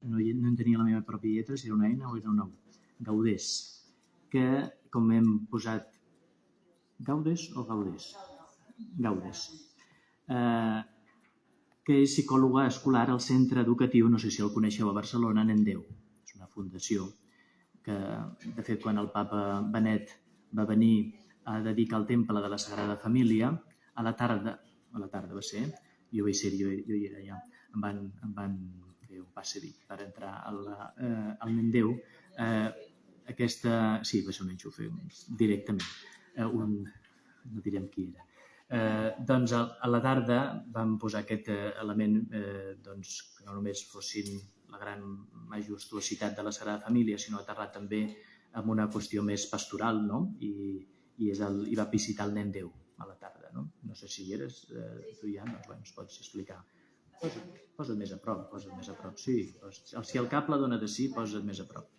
no entenia la meva pròpia lletra, si era una N o era una U, Gaudés, que com hem posat Gaudes o Gaudés? Gaudes. Que és psicòloga escolar al centre educatiu, no sé si el coneixeu a Barcelona, Nen Déu. És una fundació que, de fet, quan el papa Benet va venir a dedicar el temple de la Sagrada Família, a la tarda va ser, jo hi era ja, em van fer un passe dit per entrar al Nen Déu. Sí, va ser un enxufe directament, no direm qui era. Doncs a la tarda vam posar aquest element que no només fossin la gran majestuositat de la Sagrada Família, sinó aterrat també en una qüestió més pastoral, no? I va visitar el Nen Déu a la tarda. No sé si hi eres, tu ja, doncs ens pots explicar. Posa't més a prop, sí. Si el cap la dona de sí, posa't més a prop.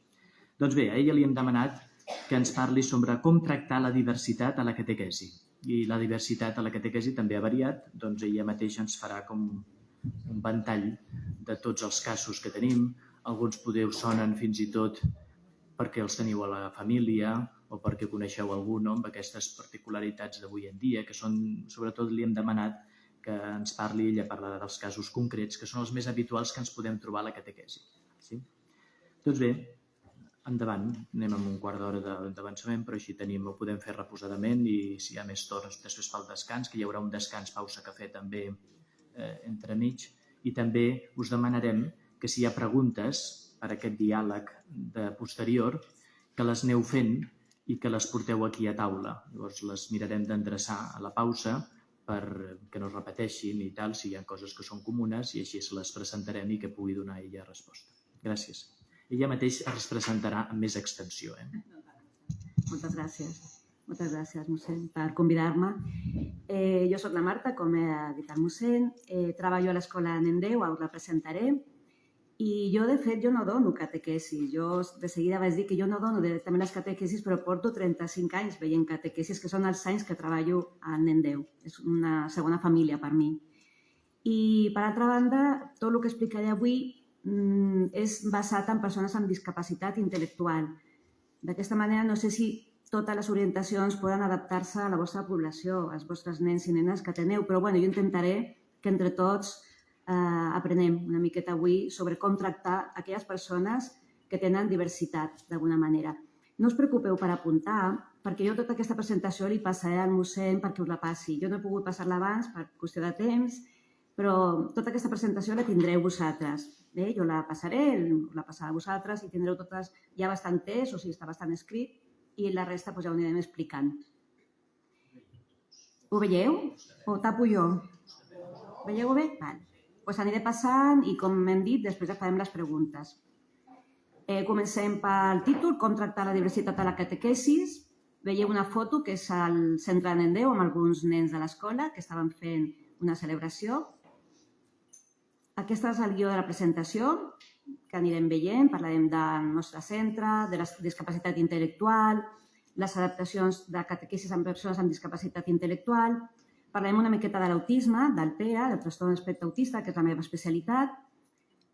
Doncs bé, a ella li hem demanat que ens parli sobre com tractar la diversitat a la catequesi. I la diversitat a la catequesi també ha variat, doncs ella mateixa ens farà com un ventall de tots els casos que tenim. Alguns podeu sonen fins i tot perquè els teniu a la família o perquè coneixeu algú amb aquestes particularitats d'avui en dia, que són, sobretot li hem demanat que ens parli, ella parlarà dels casos concrets, que són els més habituals que ens podem trobar a la catequesi. Doncs bé, endavant, anem amb un quart d'hora d'avançament, però així ho podem fer reposadament i si hi ha més torns després pel descans, que hi haurà un descans, pausa, cafè també entremig. I també us demanarem que si hi ha preguntes per a aquest diàleg de posterior, que les aneu fent i que les porteu aquí a taula. Llavors les mirarem d'endreçar a la pausa perquè no es repeteixin i tal, si hi ha coses que són comunes i així les presentarem i que pugui donar ella resposta. Gràcies. Ella mateix es presentarà amb més extensió. Moltes gràcies, mossèn, per convidar-me. Jo soc la Marta, com ha dit el mossèn, treballo a l'escola Nen Déu, us la presentaré. I jo, de fet, jo no dono catequesis. Jo de seguida vaig dir que jo no dono directament les catequesis, però porto 35 anys veient catequesis, que són els anys que treballo al Nen Déu. És una segona família per mi. I, per altra banda, tot el que explicaré avui és basat en persones amb discapacitat intel·lectual. D'aquesta manera, no sé si totes les orientacions poden adaptar-se a la vostra població, als vostres nens i nenes que teniu, però jo intentaré que entre tots aprenem una miqueta avui sobre com tractar aquelles persones que tenen diversitat, d'alguna manera. No us preocupeu per apuntar, perquè jo tota aquesta presentació li passaré al mossèn perquè us la passi. Jo no he pogut passar-la abans per qüestió de temps, però tota aquesta presentació la tindreu vosaltres. Jo la passaré, la passarà a vosaltres i tindreu totes ja bastant test, o sigui, està bastant escrit, i la resta ja ho anirem explicant. Ho veieu? O tapo jo? Veieu bé? Doncs aniré passant i, com hem dit, després farem les preguntes. Comencem pel títol, com tractar la diversitat a la catequesis. Veieu una foto que és al centre Nen Déu amb alguns nens de l'escola que estaven fent una celebració. Aquesta és el guió de la presentació que anirem veient. Parlarem del nostre centre, de la discapacitat intel·lectual, les adaptacions de catequesis amb persones amb discapacitat intel·lectual. Parlarem una miqueta de l'autisme, del TEA, del trastorn d'espectre autista, que és la meva especialitat,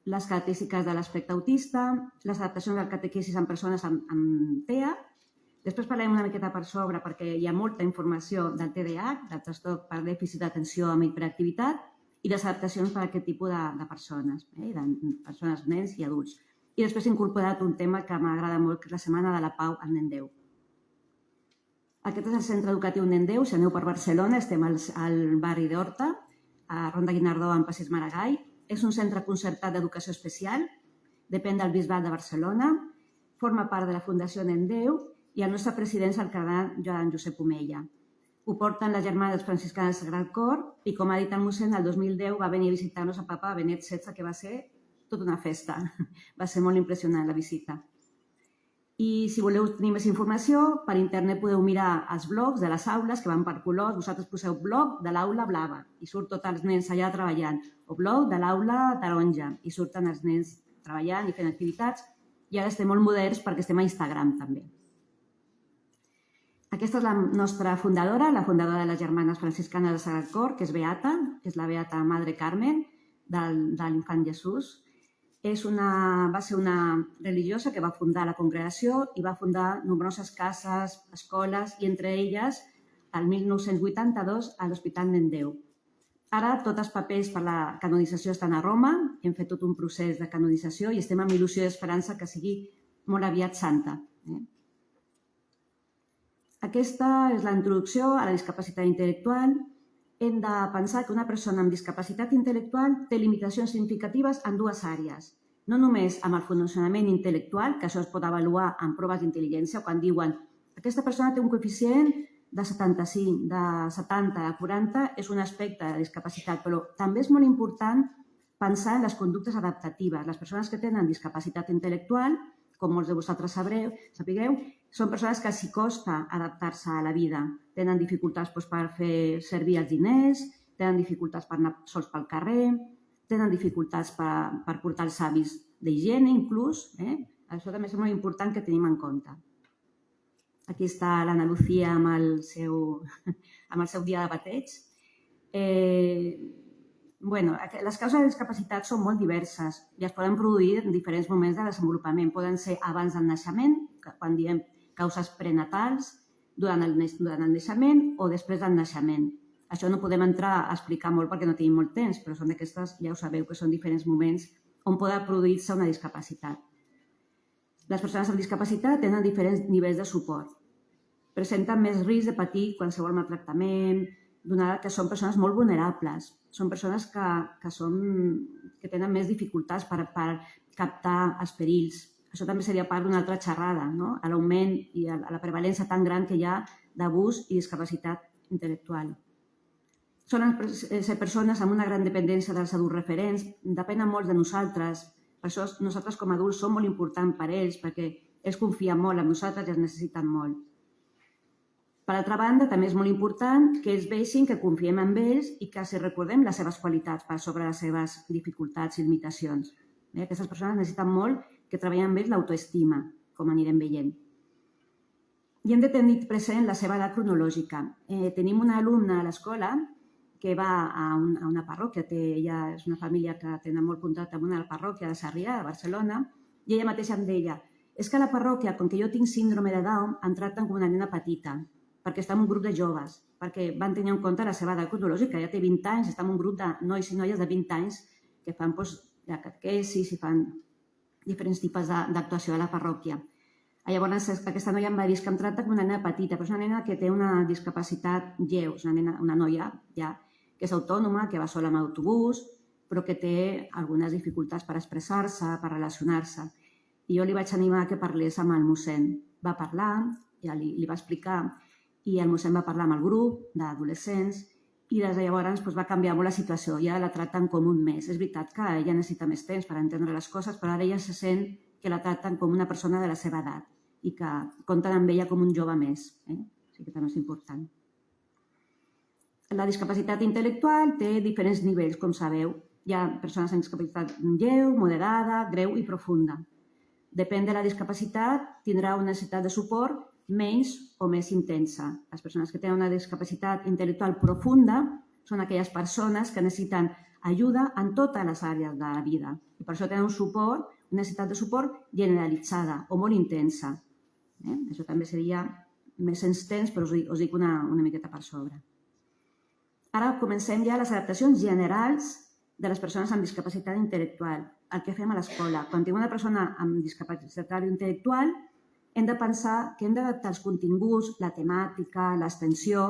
les característiques de l'espectre autista, les adaptacions del catequesis amb persones amb TEA. Després parlarem una miqueta per sobre perquè hi ha molta informació del TDAH, del trastorn per dèficit d'atenció amb hiperactivitat, i les adaptacions per a aquest tipus de persones, persones, nens i adults. I després he incorporat un tema que m'agrada molt, que és la Setmana de la Pau al Nen Déu. Aquest és el centre educatiu Nen Déu. Si aneu per Barcelona, estem al barri d'Horta, a Ronda Guinardó, en Passeig Maragall. És un centre concertat d'educació especial, depèn del Bisbat de Barcelona, forma part de la Fundació Nen Déu i el nostre president és el cardenal Joan Josep Omella. Ho porten les germanes franciscanes del Sagrat Cor i, com ha dit el mossèn, el 2010 va venir a visitar-nos a papa Benet XVI, que va ser tota una festa. Va ser molt impressionant la visita. I si voleu tenir més informació, per internet podeu mirar els blogs de les aules que van per colors. Vosaltres poseu blog de l'aula blava i surt tots els nens allà treballant. O blog de l'aula taronja i surten els nens treballant i fent activitats. I ara estem molt moderns perquè estem a Instagram també. Aquesta és la nostra fundadora, la fundadora de les germanes franciscanes del Sagrat Cor, que és Beata, és la Beata Madre Carmen de l'Infant Jesús. va ser una religiosa que va fundar la congregació i va fundar nombroses cases, escoles i entre elles, el 1982, a l'Hospital Nen Déu. Ara tots els papers per la canonització estan a Roma, hem fet tot un procés de canonització i estem amb il·lusió i esperança que sigui molt aviat santa. Aquesta és la introducció a la discapacitat intel·lectual. Hem de pensar que una persona amb discapacitat intel·lectual té limitacions significatives en dues àrees. No només amb el funcionament intel·lectual, que això es pot avaluar en proves d'intel·ligència, quan diuen aquesta persona té un coeficient de 75, de 70, de 40, és un aspecte de discapacitat, però també és molt important pensar en les conductes adaptatives. Les persones que tenen discapacitat intel·lectual, com molts de vosaltres sapigueu, són persones que els costa adaptar-se a la vida. Tenen dificultats per fer servir els diners, tenen dificultats per anar sols pel carrer, tenen dificultats per portar els hàbits d'higiene, inclús. Això també és molt important que tenim en compte. Aquí està l'Anna Lucía amb el seu dia de bateig. Les causes de discapacitat són molt diverses i es poden produir en diferents moments de desenvolupament. Poden ser abans del naixement, quan diem causes prenatals, durant el naixement o després del naixement. Això no podem entrar a explicar molt perquè no tenim molt temps, però són d'aquestes, ja ho sabeu, que són diferents moments on pot produir-se una discapacitat. Les persones amb discapacitat tenen diferents nivells de suport. Presenten més risc de patir qualsevol maltractament, donat que són persones molt vulnerables. Són persones que tenen més dificultats per captar els perills. Això també seria part d'una altra xerrada, a l'augment i a la prevalència tan gran que hi ha d'abús i discapacitat intel·lectual. Són persones amb una gran dependència dels adults referents, depenen molt de nosaltres. Per això nosaltres com a adults som molt importants per ells, perquè ells confien molt en nosaltres i ens necessiten molt. Per altra banda, també és molt important que ells vegin que confiem en ells i que els recordem les seves qualitats per sobre les seves dificultats i limitacions. Aquestes persones necessiten molt que treballem amb ells l'autoestima, com anirem veient. I hem de tenir present la seva edat cronològica. Tenim una alumna a l'escola que va a una parròquia, ella és una família que tenen molt contacte amb una parròquia de Sarrià, de Barcelona, i ella mateixa em deia, és que a la parròquia, com que jo tinc síndrome de Down, em tracten com una nena petita, perquè està en un grup de joves, perquè van tenir en compte la seva edat cronològica. Ja té 20 anys, està en un grup de nois i noies de 20 anys que fan catequesis i fan diferents tipus d'actuació a la parròquia. Llavors, aquesta noia em va dir que em tracta com una nena petita, però és una nena que té una discapacitat lleu, és una noia ja que és autònoma, que va sola amb autobús, però que té algunes dificultats per expressar-se, per relacionar-se. I jo li vaig animar que parlés amb el mossèn. Va parlar, ja li va explicar, i el mossèn va parlar amb el grup d'adolescents i des de llavors va canviar molt la situació. Ja la tracten com un més. És veritat que ella necessita més temps per entendre les coses, però ara ella se sent que la tracten com una persona de la seva edat i que compten amb ella com un jove més. Així que també és important. La discapacitat intel·lectual té diferents nivells, com sabeu. Hi ha persones amb discapacitat lleu, moderada, greu i profunda. Depèn de la discapacitat, tindrà una necessitat de suport menys o més intensa. Les persones que tenen una discapacitat intel·lectual profunda són aquelles persones que necessiten ajuda en totes les àrees de la vida i per això tenen una necessitat de suport generalitzada o molt intensa. Això també seria més extens, però us dic una miqueta per sobre. Ara comencem ja les adaptacions generals de les persones amb discapacitat intel·lectual, el que fem a l'escola. Quan tenim una persona amb discapacitat intel·lectual, hem de pensar que hem d'adaptar els continguts, la temàtica, l'extensió,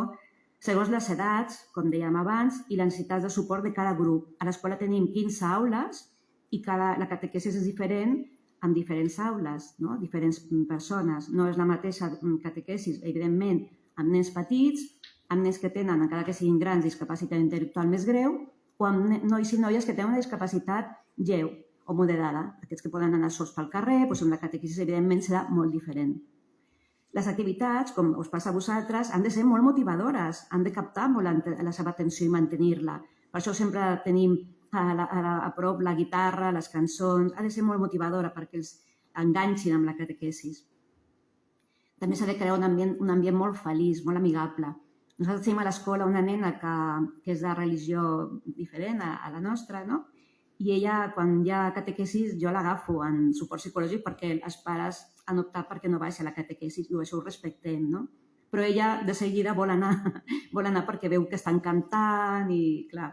segons les edats, com dèiem abans, i les necessitats de suport de cada grup. A l'escola tenim 15 aules i la catequesi és diferent amb diferents aules, diferents persones. No és la mateixa catequesi, evidentment, amb nens petits, amb nens que tenen, encara que siguin grans, discapacitat intel·lectual més greu, o amb nois i noies que tenen una discapacitat lleu o moderada. Aquests que poden anar sols pel carrer, amb la catequesi, evidentment, serà molt diferent. Les activitats, com us passa a vosaltres, han de ser molt motivadores, han de captar molt la seva atenció i mantenir-la. Per això sempre tenim a prop la guitarra, les cançons, ha de ser molt motivadora perquè els enganxin amb la catequesi. També s'ha de crear un ambient molt feliç, molt amigable. Nosaltres tenim a l'escola una nena que és de religió diferent a la nostra, i ella, quan hi ha catequesis, jo l'agafo en suport psicològic perquè els pares han optat perquè no vagi a la catequesis i això ho respectem, no? Però ella de seguida vol anar perquè veu que estan cantant i, clar,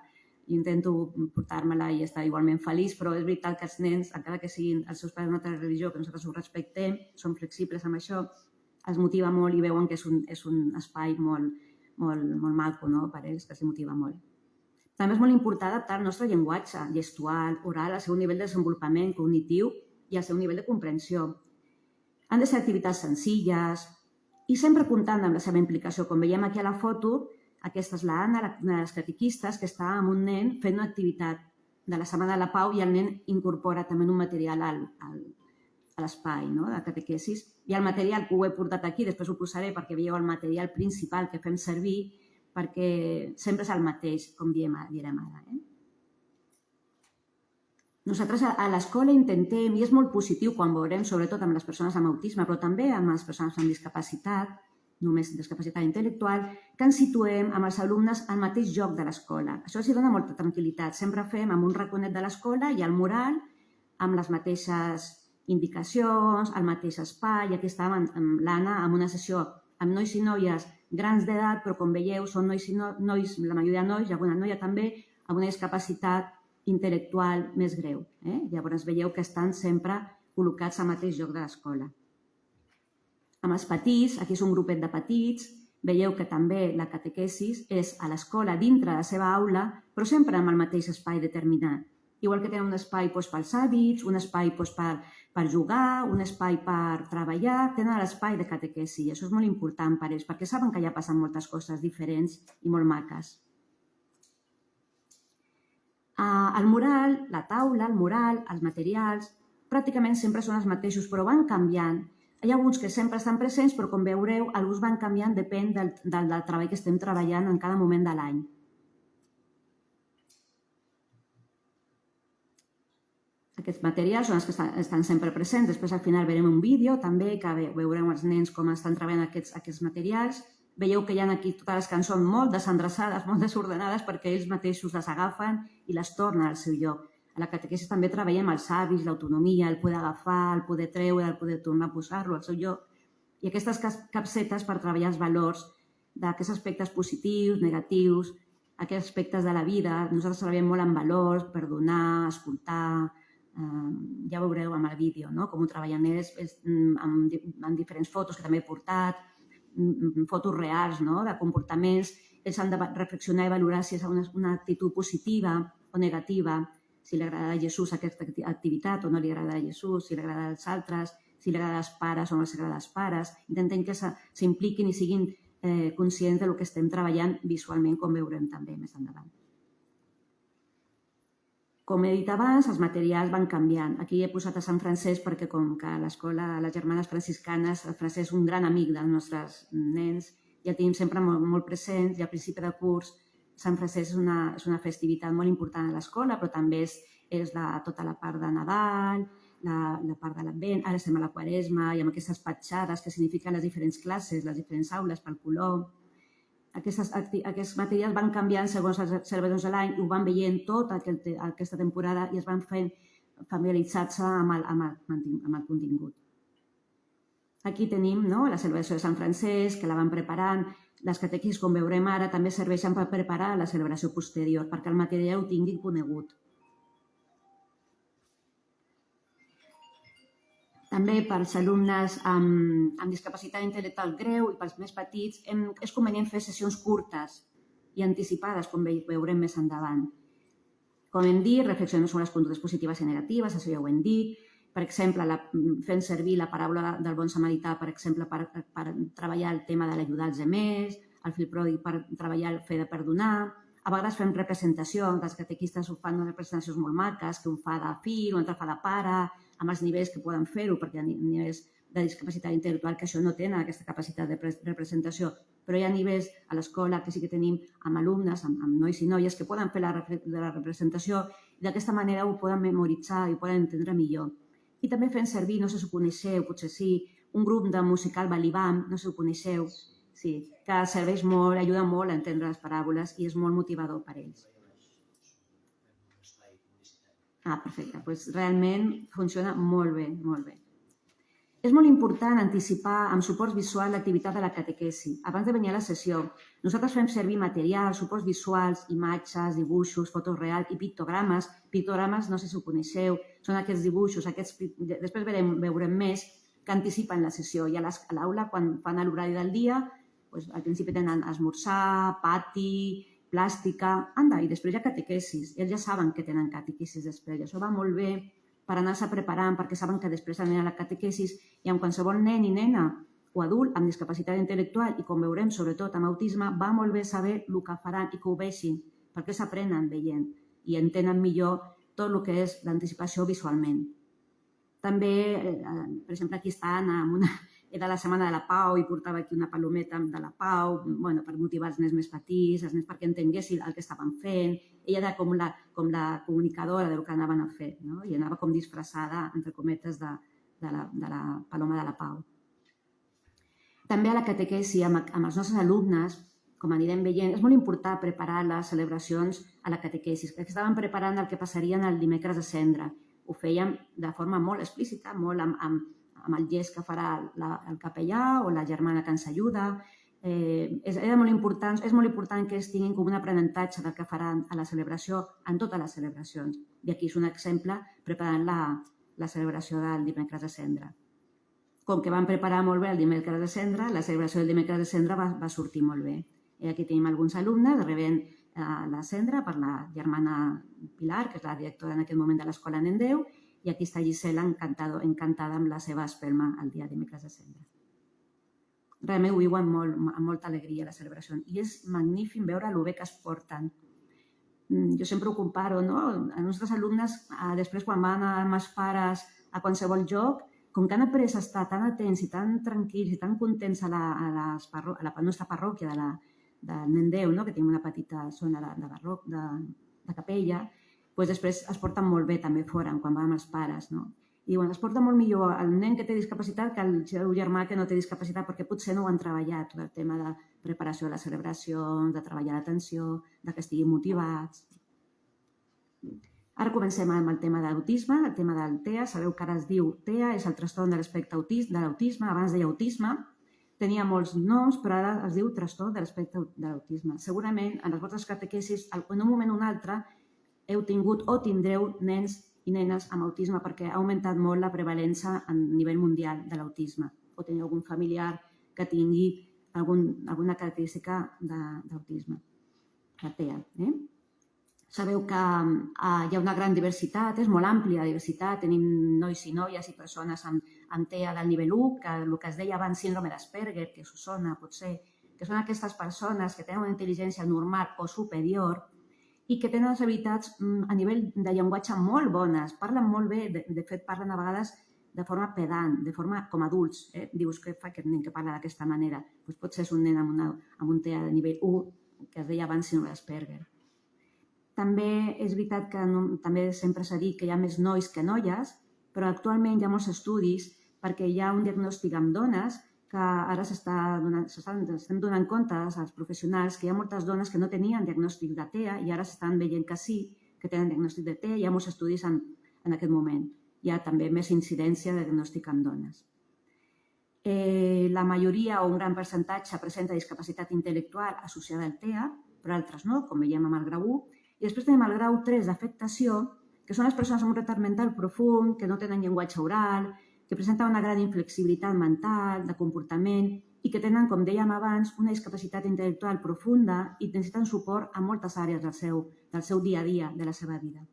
intento portar-me-la i estar igualment feliç, però és veritat que els nens, encara que siguin els seus pares d'una altra religió, que nosaltres ho respectem, són flexibles amb això, els motiva molt i veuen que és un espai molt maco, no?, per ells, que els motiva molt. També és molt important adaptar el nostre llenguatge gestual, oral, al seu nivell de desenvolupament cognitiu i al seu nivell de comprensió. Han de ser activitats senzilles i sempre comptant amb la seva implicació. Com veiem aquí a la foto, aquesta és l'Anna, una de les catequistes, que està amb un nen fent una activitat de la Setmana de la Pau i el nen incorpora també un material a l'espai, no?, de catequesis. I el material que ho he portat aquí, després ho posaré perquè veieu el material principal que fem servir, perquè sempre és el mateix, com direm ara. Nosaltres a l'escola intentem, i és molt positiu quan veurem, sobretot amb les persones amb autisme, però també amb les persones amb discapacitat, només discapacitat intel·lectual, que ens situem amb els alumnes al mateix lloc de l'escola. Això els dona molta tranquil·litat. Sempre fem amb un raconet de l'escola i el mural amb les mateixes indicacions, el mateix espai. I aquí estàvem amb l'Anna en una sessió amb nois i noies grans d'edat, però com veieu són nois, la majoria de nois, i alguna noia també, amb una discapacitat intel·lectual més greu. Llavors veieu que estan sempre col·locats al mateix lloc de l'escola. Amb els petits, aquí és un grupet de petits, veieu que també la catequesis és a l'escola dintre de la seva aula, però sempre amb el mateix espai determinat. Igual que tenen un espai pels hàbits, un espai per jugar, un espai per treballar, tenen l'espai de catequesi i això és molt important per ells perquè saben que allà passen moltes coses diferents i molt maques. El mural, la taula, el mural, els materials, pràcticament sempre són els mateixos, però van canviant. Hi ha alguns que sempre estan presents, però com veureu, alguns van canviant, depèn del treball que estem treballant en cada moment de l'any. Aquests materials són els que estan sempre presents. Després, al final, veurem un vídeo també, que veureu els nens com estan treballant aquests materials. Veieu que hi ha aquí totes les cançons molt desendreçades, molt desordenades, perquè ells mateixos les agafen i les tornen al seu lloc. A la catequesis també treballem els hàbits, l'autonomia, el poder agafar, el poder treure, el poder tornar a posar-lo al seu lloc. I aquestes capsetes per treballar els valors d'aquests aspectes positius, negatius, aquests aspectes de la vida. Nosaltres treballem molt amb valors, perdonar, escoltar. Ja veureu amb el vídeo com ho treballen ells amb diferents fotos que també he portat, fotos reals de comportaments. Ells han de reflexionar i valorar si és una actitud positiva o negativa, si li agrada a Jesús aquesta activitat o no li agrada a Jesús, si li agrada als altres, si li agrada als pares o no els agrada als pares. Intentem que s'impliquin i siguin conscients del que estem treballant visualment, com veurem també més endavant. Com he dit abans, els materials van canviant. Aquí he posat a Sant Francesc perquè com que a l'escola, a les germanes franciscanes, el francès és un gran amic dels nostres nens i el tenim sempre molt present i al principi de curs Sant Francesc és una festivitat molt important a l'escola, però també és tota la part de Nadal, la part de l'Advent, ara estem a la Quaresma i amb aquestes petjades que signifiquen les diferents classes, les diferents aules pel color. Aquests materials van canviant segons els observadors de l'any i ho van veient tota aquesta temporada i es van fent familiaritzar-se amb el contingut. Aquí tenim la celebració de Sant Francesc, que la van preparant. Les catequesis, com veurem ara, també serveixen per preparar la celebració posterior, perquè el material ho tinguin conegut. També pels alumnes amb discapacitat intel·lectual greu i pels més petits és convenient fer sessions curtes i anticipades, com veurem més endavant. Com hem dit, reflexionem sobre les conductes positives i negatives, això ja ho hem dit. Per exemple, fent servir la paràbola del bon samarità, per exemple, per treballar el tema de l'ajudar als altres, el fill pròdig per treballar el fer de perdonar. A vegades fem representacions, els catequistes ho fan representacions molt maques, que un fa de fill, un altre fa de pare, amb els nivells que poden fer-ho, perquè hi ha nivells de discapacitat intel·lectual que això no tenen, aquesta capacitat de representació, però hi ha nivells a l'escola que sí que tenim amb alumnes, amb nois i noies, que poden fer la representació i d'aquesta manera ho poden memoritzar i ho poden entendre millor. I també fem servir, no sé si ho coneixeu, potser sí, un grup de musical Balibam, no sé si ho coneixeu, sí, que serveix molt, ajuda molt a entendre les paràboles i és molt motivador per ells. Perfecte. Doncs realment funciona molt bé, molt bé. És molt important anticipar amb suports visuals l'activitat de la catequesi. Abans de venir a la sessió, nosaltres fem servir material, suports visuals, imatges, dibuixos, fotos reals i pictogrames. Pictogrames, no sé si ho coneixeu, són aquests dibuixos, després veurem més, que anticipen la sessió. I a l'aula, quan fan l'horari del dia, al principi tenen esmorzar, pati, plàstica, i després hi ha catequesis. Ells ja saben que tenen catequesis després. I això va molt bé per anar-se preparant, perquè saben que després aniran a la catequesis i amb qualsevol nen i nena o adult amb discapacitat intel·lectual i, com veurem, sobretot amb autisme, va molt bé saber el que faran i que ho vegin, perquè s'aprenen veient i entenen millor tot el que és l'anticipació visualment. També, per exemple, aquí estan era la Setmana de la Pau i portava aquí una palometa de la Pau, per motivar els nens més petits, els nens perquè entenguessin el que estaven fent. Ella era com la comunicadora del que anaven a fer, i anava com disfressada, entre cometes, de la paloma de la Pau. També a la catequesi, amb els nostres alumnes, com anirem veient, és molt important preparar les celebracions a la catequesi, que estaven preparant el que passarien el dimecres de cendra. Ho fèiem de forma molt explícita, molt amb el gest que farà el capellà o la germana que ens ajuda. És molt important que ells tinguin com un aprenentatge del que faran a la celebració, en totes les celebracions. I aquí és un exemple preparant la celebració del dimecres de cendra. Com que van preparar molt bé el dimecres de cendra, la celebració del dimecres de cendra va sortir molt bé. I aquí tenim alguns alumnes rebent la cendra per la germana Pilar, que és la directora en aquest moment de l'Escola Nen Déu, i aquí està Gisela encantada amb la seva espelma el dia de dimecres de cendra. Realment ho viuen amb molta alegria la celebració i és magnífic veure el bé que es porten. Jo sempre ho comparo, no? Els nostres alumnes, després quan van amb els pares a qualsevol lloc, com que han après a estar tan atents i tan tranquils i tan contents a la nostra parròquia del Nen Déu, que tenim una petita zona de capella, després es porten molt bé també fora, quan van amb els pares. I diuen, es porta molt millor el nen que té discapacitat que el seu germà que no té discapacitat, perquè potser no ho han treballat, tot el tema de preparació de les celebracions, de treballar l'atenció, que estiguin motivats. Ara comencem amb el tema de l'autisme, el tema del TEA. Sabeu que ara es diu TEA, és el trastorn de l'espectre de l'autisme, abans deia autisme. Tenia molts noms, però ara es diu trastorn de l'espectre de l'autisme. Segurament, en les vostres catequesis, en un moment o un altre, heu tingut o tindreu nens i nenes amb autisme perquè ha augmentat molt la prevalença a nivell mundial de l'autisme. O teniu algun familiar que tingui alguna característica d'autisme, de TEA. Sabeu que hi ha una gran diversitat, és molt àmplia la diversitat, tenim nois i noies i persones amb TEA del nivell 1, que el que es deia abans síndrome d'Asperger, que us sona potser, que són aquestes persones que tenen una intel·ligència normal o superior i que tenen les habilitats a nivell de llenguatge molt bones, parlen molt bé, de fet parlen a vegades de forma pedant, de forma com adults. Dius, què fa aquest nen que parla d'aquesta manera? Potser és un nen amb un TEA de nivell 1, que es deia abans síndrome d'Asperger. També és veritat que també sempre s'ha dit que hi ha més nois que noies, però actualment hi ha molts estudis perquè hi ha un diagnòstic amb dones que ara s'estem donant compte als professionals que hi ha moltes dones que no tenien diagnòstic de TEA i ara s'estan veient que sí, que tenen diagnòstic de TEA. Hi ha molts estudis en aquest moment. Hi ha també més incidència de diagnòstic amb dones. La majoria o un gran percentatge presenta discapacitat intel·lectual associada al TEA, però altres no, com veiem amb el grau 1. I després tenim el grau 3 d'afectació, que són les persones amb un retard mental profund, que no tenen llenguatge oral, que presenten una gran inflexibilitat mental, de comportament, i que tenen, com dèiem abans, una discapacitat intel·lectual profunda i necessiten suport a moltes àrees del seu dia a dia, de la seva vida.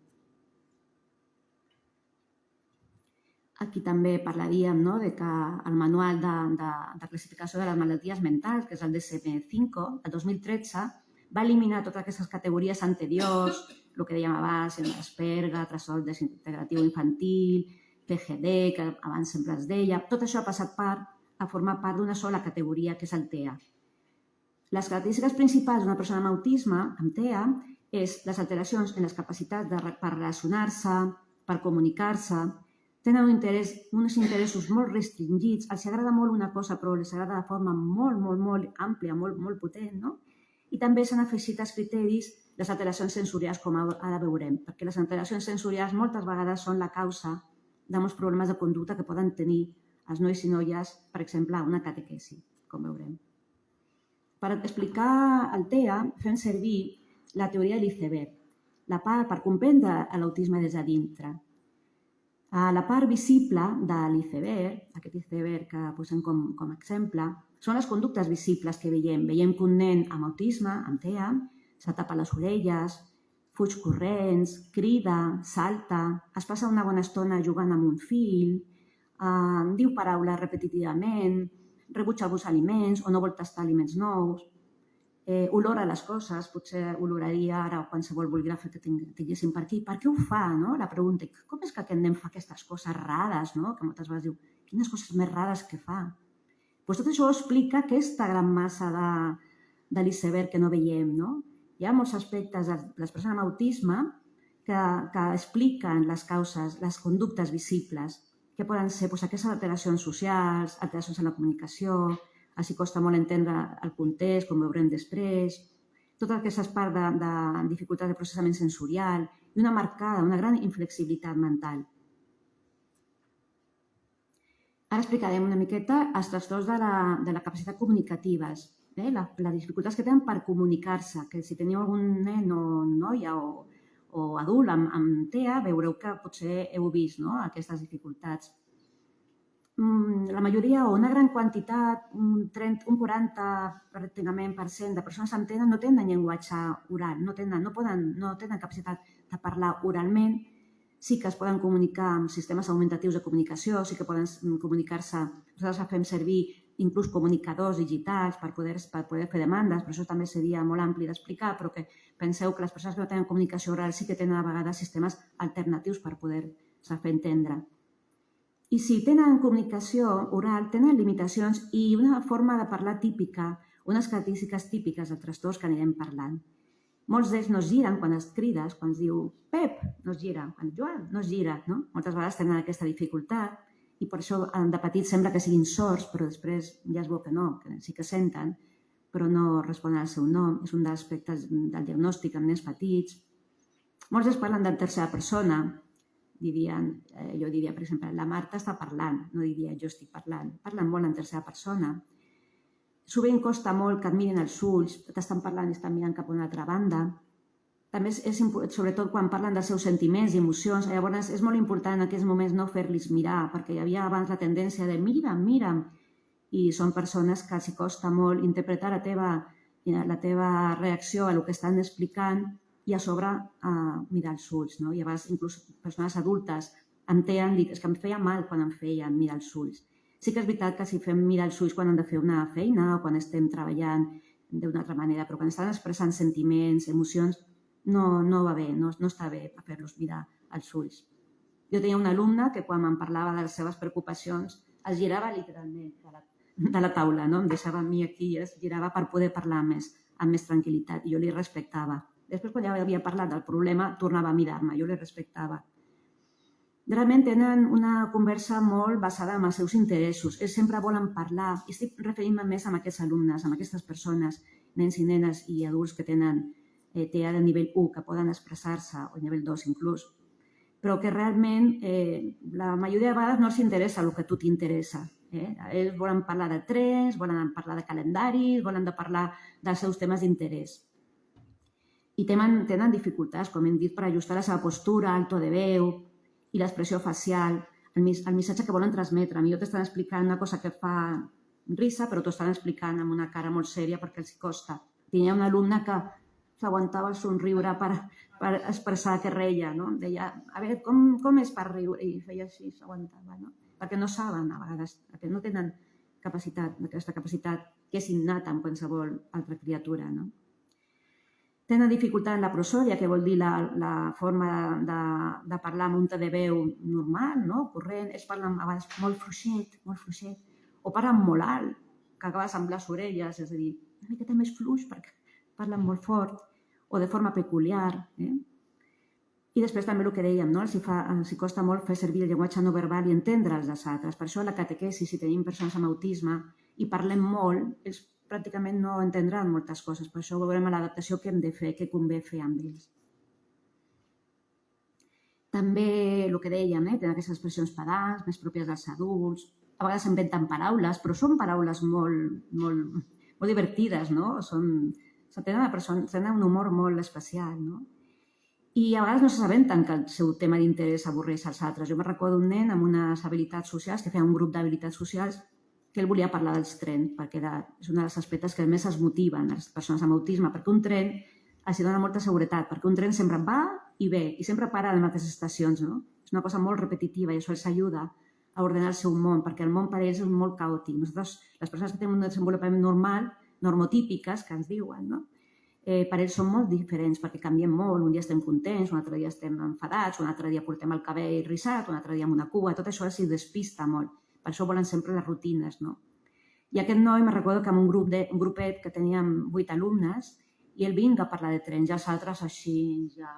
Aquí també parlaríem que el manual de classificació de les malalties mentals, que és el DSM-5, el 2013, va eliminar totes aquestes categories anteriors, el que dèiem abans, Asperger, trastorn desintegratiu infantil, TGD, que abans sempre es deia. Tot això ha passat a formar part d'una sola categoria, que és el TEA. Les característiques principals d'una persona amb autisme, amb TEA, és les alteracions en les capacitats per relacionar-se, per comunicar-se, tenen uns interessos molt restringits, els agrada molt una cosa però els agrada de forma molt àmplia, molt potent, no? I també s'han afegit als criteris les alteracions sensorials, com ara veurem, perquè les alteracions sensorials moltes vegades són la causa de molts problemes de conducta que poden tenir els nois i noies, per exemple, a una catequesi, com veurem. Per explicar el TEA fem servir la teoria de l'iceberg, per comprendre l'autisme des de dintre. La part visible de l'iceberg, aquest iceberg que posem com a exemple, són les conductes visibles que veiem. Veiem que un nen amb autisme, amb TEA, se tapa les orelles, fuig corrents, crida, salta, es passa una bona estona jugant amb un fil, diu paraules repetitivament, rebutja alguns aliments o no vol tastar aliments nous, olora les coses, potser oloraria ara qualsevol bolígraf que tinguéssim per aquí. Per què ho fa? La pregunta, com és que aquest nen fa aquestes coses rares, que moltes vegades diu, quines coses més rares que fa? Tot això explica aquesta gran massa de l'iceberg que no veiem. Hi ha molts aspectes de les persones amb autisme que expliquen les causes, les conductes visibles, que poden ser aquestes alteracions socials, alteracions en la comunicació, els costa molt entendre el context, com veurem després, totes aquestes parts de dificultat de processament sensorial i una gran inflexibilitat mental. Ara explicarem una miqueta els trastorns de la capacitat comunicatives, les dificultats que tenen per comunicar-se, que si teniu algun nen o noia o adult amb TEA, veureu que potser heu vist aquestes dificultats. La majoria o una gran quantitat, un 40% pràcticament de persones amb TEA no tenen llenguatge oral, no tenen capacitat de parlar oralment, sí que es poden comunicar amb sistemes augmentatius de comunicació, sí que poden comunicar-se, nosaltres fem servir inclús comunicadors digitals per poder fer demandes, però això també seria molt ampli d'explicar, però que penseu que les persones que no tenen comunicació oral sí que tenen a vegades sistemes alternatius per poder-se fer entendre. I si tenen comunicació oral, tenen limitacions i una forma de parlar típica, unes característiques típiques de trastorns que anirem parlant. Molts d'ells no es giren quan es crides, quan es diu Pep, no es gira, quan Joan, no es gira. Moltes vegades tenen aquesta dificultat i per això de petits sembla que siguin sords, però després ja es veu que no, que sí que senten, però no responen al seu nom. És un dels aspectes del diagnòstic amb nens petits. Molts es parlen en tercera persona. Jo diria, per exemple, la Marta està parlant, no diria jo estic parlant. Parlen molt en tercera persona. Sovint costa molt que et mirin els ulls, t'estan parlant i estan mirant cap a una altra banda. També sobretot quan parlen dels seus sentiments i emocions, llavors és molt important en aquests moments no fer-los mirar, perquè hi havia abans la tendència de mira'm, mira'm, i són persones que els costa molt interpretar la teva reacció a el que estan explicant i a sobre mirar els ulls. I a vegades inclús persones adultes amb TEA han dit que em feia mal quan em feien mirar els ulls. Sí que és veritat que si fem mirar els ulls quan hem de fer una feina o quan estem treballant d'una altra manera, però quan estan expressant sentiments, emocions, no va bé, no està bé fer-los mirar els ulls. Jo tenia una alumna que quan em parlava de les seves preocupacions es girava literalment de la taula, em deixava a mi aquí i es girava per poder parlar amb més tranquil·litat i jo li respectava. Després, quan ja havia parlat del problema, tornava a mirar-me, jo li respectava. Realment tenen una conversa molt basada en els seus interessos. Ells sempre volen parlar. I estic referint-me més a aquests alumnes, a aquestes persones, nens i nenes i adults que tenen TEA de nivell 1, que poden expressar-se, o nivell 2 inclús, però que realment la majoria de vegades no els interessa el que a tu t'interessa. Ells volen parlar de trens, volen parlar de calendaris, volen parlar dels seus temes d'interès. I tenen dificultats, com hem dit, per ajustar la seva postura, el to de veu i l'expressió facial, el missatge que volen transmetre. A mi t'estan explicant una cosa que fa risa, però t'ho estan explicant amb una cara molt sèria perquè els costa. Tenia una alumna que s'aguantava el somriure per expressar que reia. Deia, a veure, com és per riure? I feia així, s'aguantava, perquè no saben, a vegades, perquè no tenen aquesta capacitat que és innata en qualsevol altra criatura. Tenen dificultat en la prosòdia, que vol dir la forma de parlar amb un to de veu normal, corrent. Ells parlen a vegades molt fluixet, o parlen molt alt, que acabes amb les orelles, és a dir, una miqueta més fluix perquè parlen molt fort, o de forma peculiar. I després també el que dèiem, els costa molt fer servir el llenguatge no verbal i entendre els altres. Per això a la catequesi, si tenim persones amb autisme i parlem molt, ells pràcticament no entendran moltes coses. Per això veurem a l'adaptació què hem de fer, què convé fer amb ells. També, el que dèiem, tenen aquestes expressions pedants, més pròpies dels adults. A vegades s'inventen paraules, però són paraules molt divertides, no? Tenen un humor molt especial, no? I a vegades no s'assabenten que el seu tema d'interès avorreix als altres. Jo me recordo un nen amb unes habilitats socials, que feia un grup d'habilitats socials, que ell volia parlar dels trens, perquè és un dels aspectes que més es motiven a les persones amb autisme, perquè un tren els dona molta seguretat, perquè un tren sempre va i ve, i sempre para a les mateixes estacions, no? És una cosa molt repetitiva i això els ajuda a ordenar el seu món, perquè el món per ells és molt caòtic. Nosaltres, les persones que tenen un desenvolupament normal, normotípiques, que ens diuen, no? Per ells són molt diferents, perquè canviem molt. Un dia estem contents, un altre dia estem enfadats, un altre dia portem el cabell rissat, un altre dia amb una cua, tot això els despista molt. Per això volen sempre les rutines, no? I aquest noi, me recordo que amb un grupet que teníem 8 alumnes, i ell vinga a parlar de trens, ja els altres així, ja...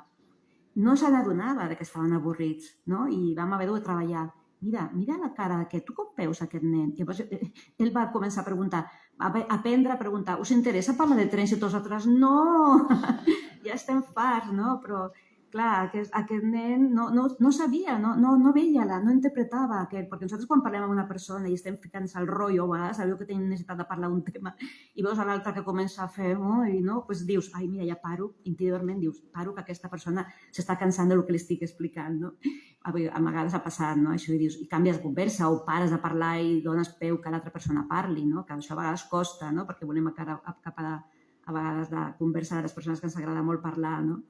No se n'adonava que estaven avorrits, no? I vam haver de treballar. Mira la cara d'aquest, tu com veus aquest nen? I llavors ell va començar a preguntar, a aprendre a preguntar, us interessa parlar de trens? I tots els altres, no! Ja estem farts, no? Però, clar, aquest nen no sabia, no veia, no interpretava, perquè nosaltres quan parlem amb una persona i estem ficant-se al rotllo, a vegades sabeu que tenim necessitat de parlar d'un tema i veus a l'altre que comença a fer, i no, doncs dius, ai, mira, ja paro, interiorment dius, paro que aquesta persona s'està cansant del que li estic explicant, no? A vegades ha passat, no? Això, i canvies de conversa o pares de parlar i dones peu que l'altra persona parli, no? Que això a vegades costa, no? Perquè volem acabar a vegades de conversa de les persones que ens agrada molt parlar, no?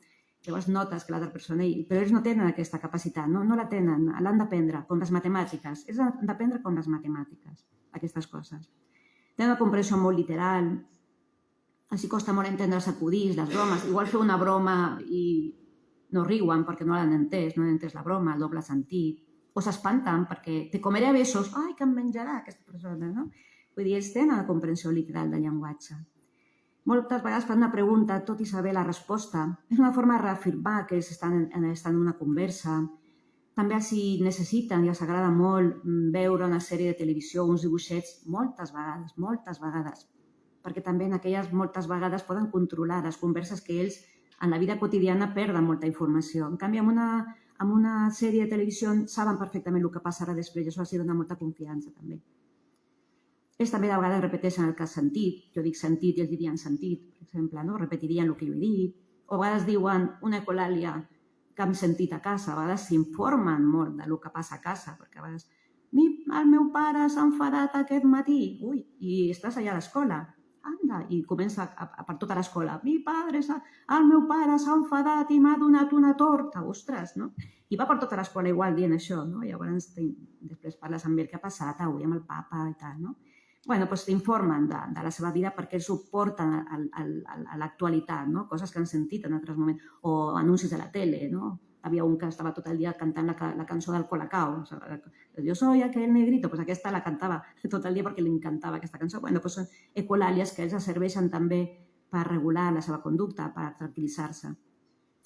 Llavors notes que l'altra persona... Però ells no tenen aquesta capacitat, no la tenen, l'han d'aprendre, com les matemàtiques. Ells han d'aprendre com les matemàtiques, aquestes coses. Tenen una comprensió molt literal, els costa molt entendre els acudits, les bromes. Igual fer una broma i no riuen perquè no l'han entès, no han entès la broma, el doble sentit. O s'espanten perquè te comeré a besos, ai, que em menjarà aquesta persona, no? Vull dir, ells tenen una comprensió literal del llenguatge. Moltes vegades fan una pregunta, tot i saber la resposta. És una forma de reafirmar que ells estan en una conversa. També els necessiten i els agrada molt veure una sèrie de televisió, uns dibuixets, moltes vegades, perquè també en aquelles moltes vegades poden controlar les converses que ells en la vida quotidiana perden molta informació. En canvi, amb una sèrie de televisió saben perfectament el que passarà després i això els dona molta confiança també. Ells també de vegades repeteixen el que has sentit. Jo dic sentit i ells dirien sentit, per exemple, no? Repetirien el que jo he dit. O a vegades diuen una ecolàlia que hem sentit a casa. A vegades s'informen molt del que passa a casa, perquè a vegades el meu pare s'ha enfadat aquest matí. Ui, i estàs allà a l'escola. Anda, i comença per tota l'escola. El meu pare s'ha enfadat i m'ha donat una torta. Ostres, no? I va per tota l'escola igual dient això, no? Llavors després parles amb ell què ha passat avui amb el papa i tal, no? Bueno, doncs t'informen de la seva vida perquè ells ho porten a l'actualitat, no? Coses que han sentit en altres moments, o anuncis de la tele, no? Havia un que estava tot el dia cantant la cançó del Colacao. Jo soy aquel negrito, doncs aquesta la cantava tot el dia perquè li encantava aquesta cançó. Bueno, doncs són ecolàlies que ells serveixen també per regular la seva conducta, per tranquil·litzar-se.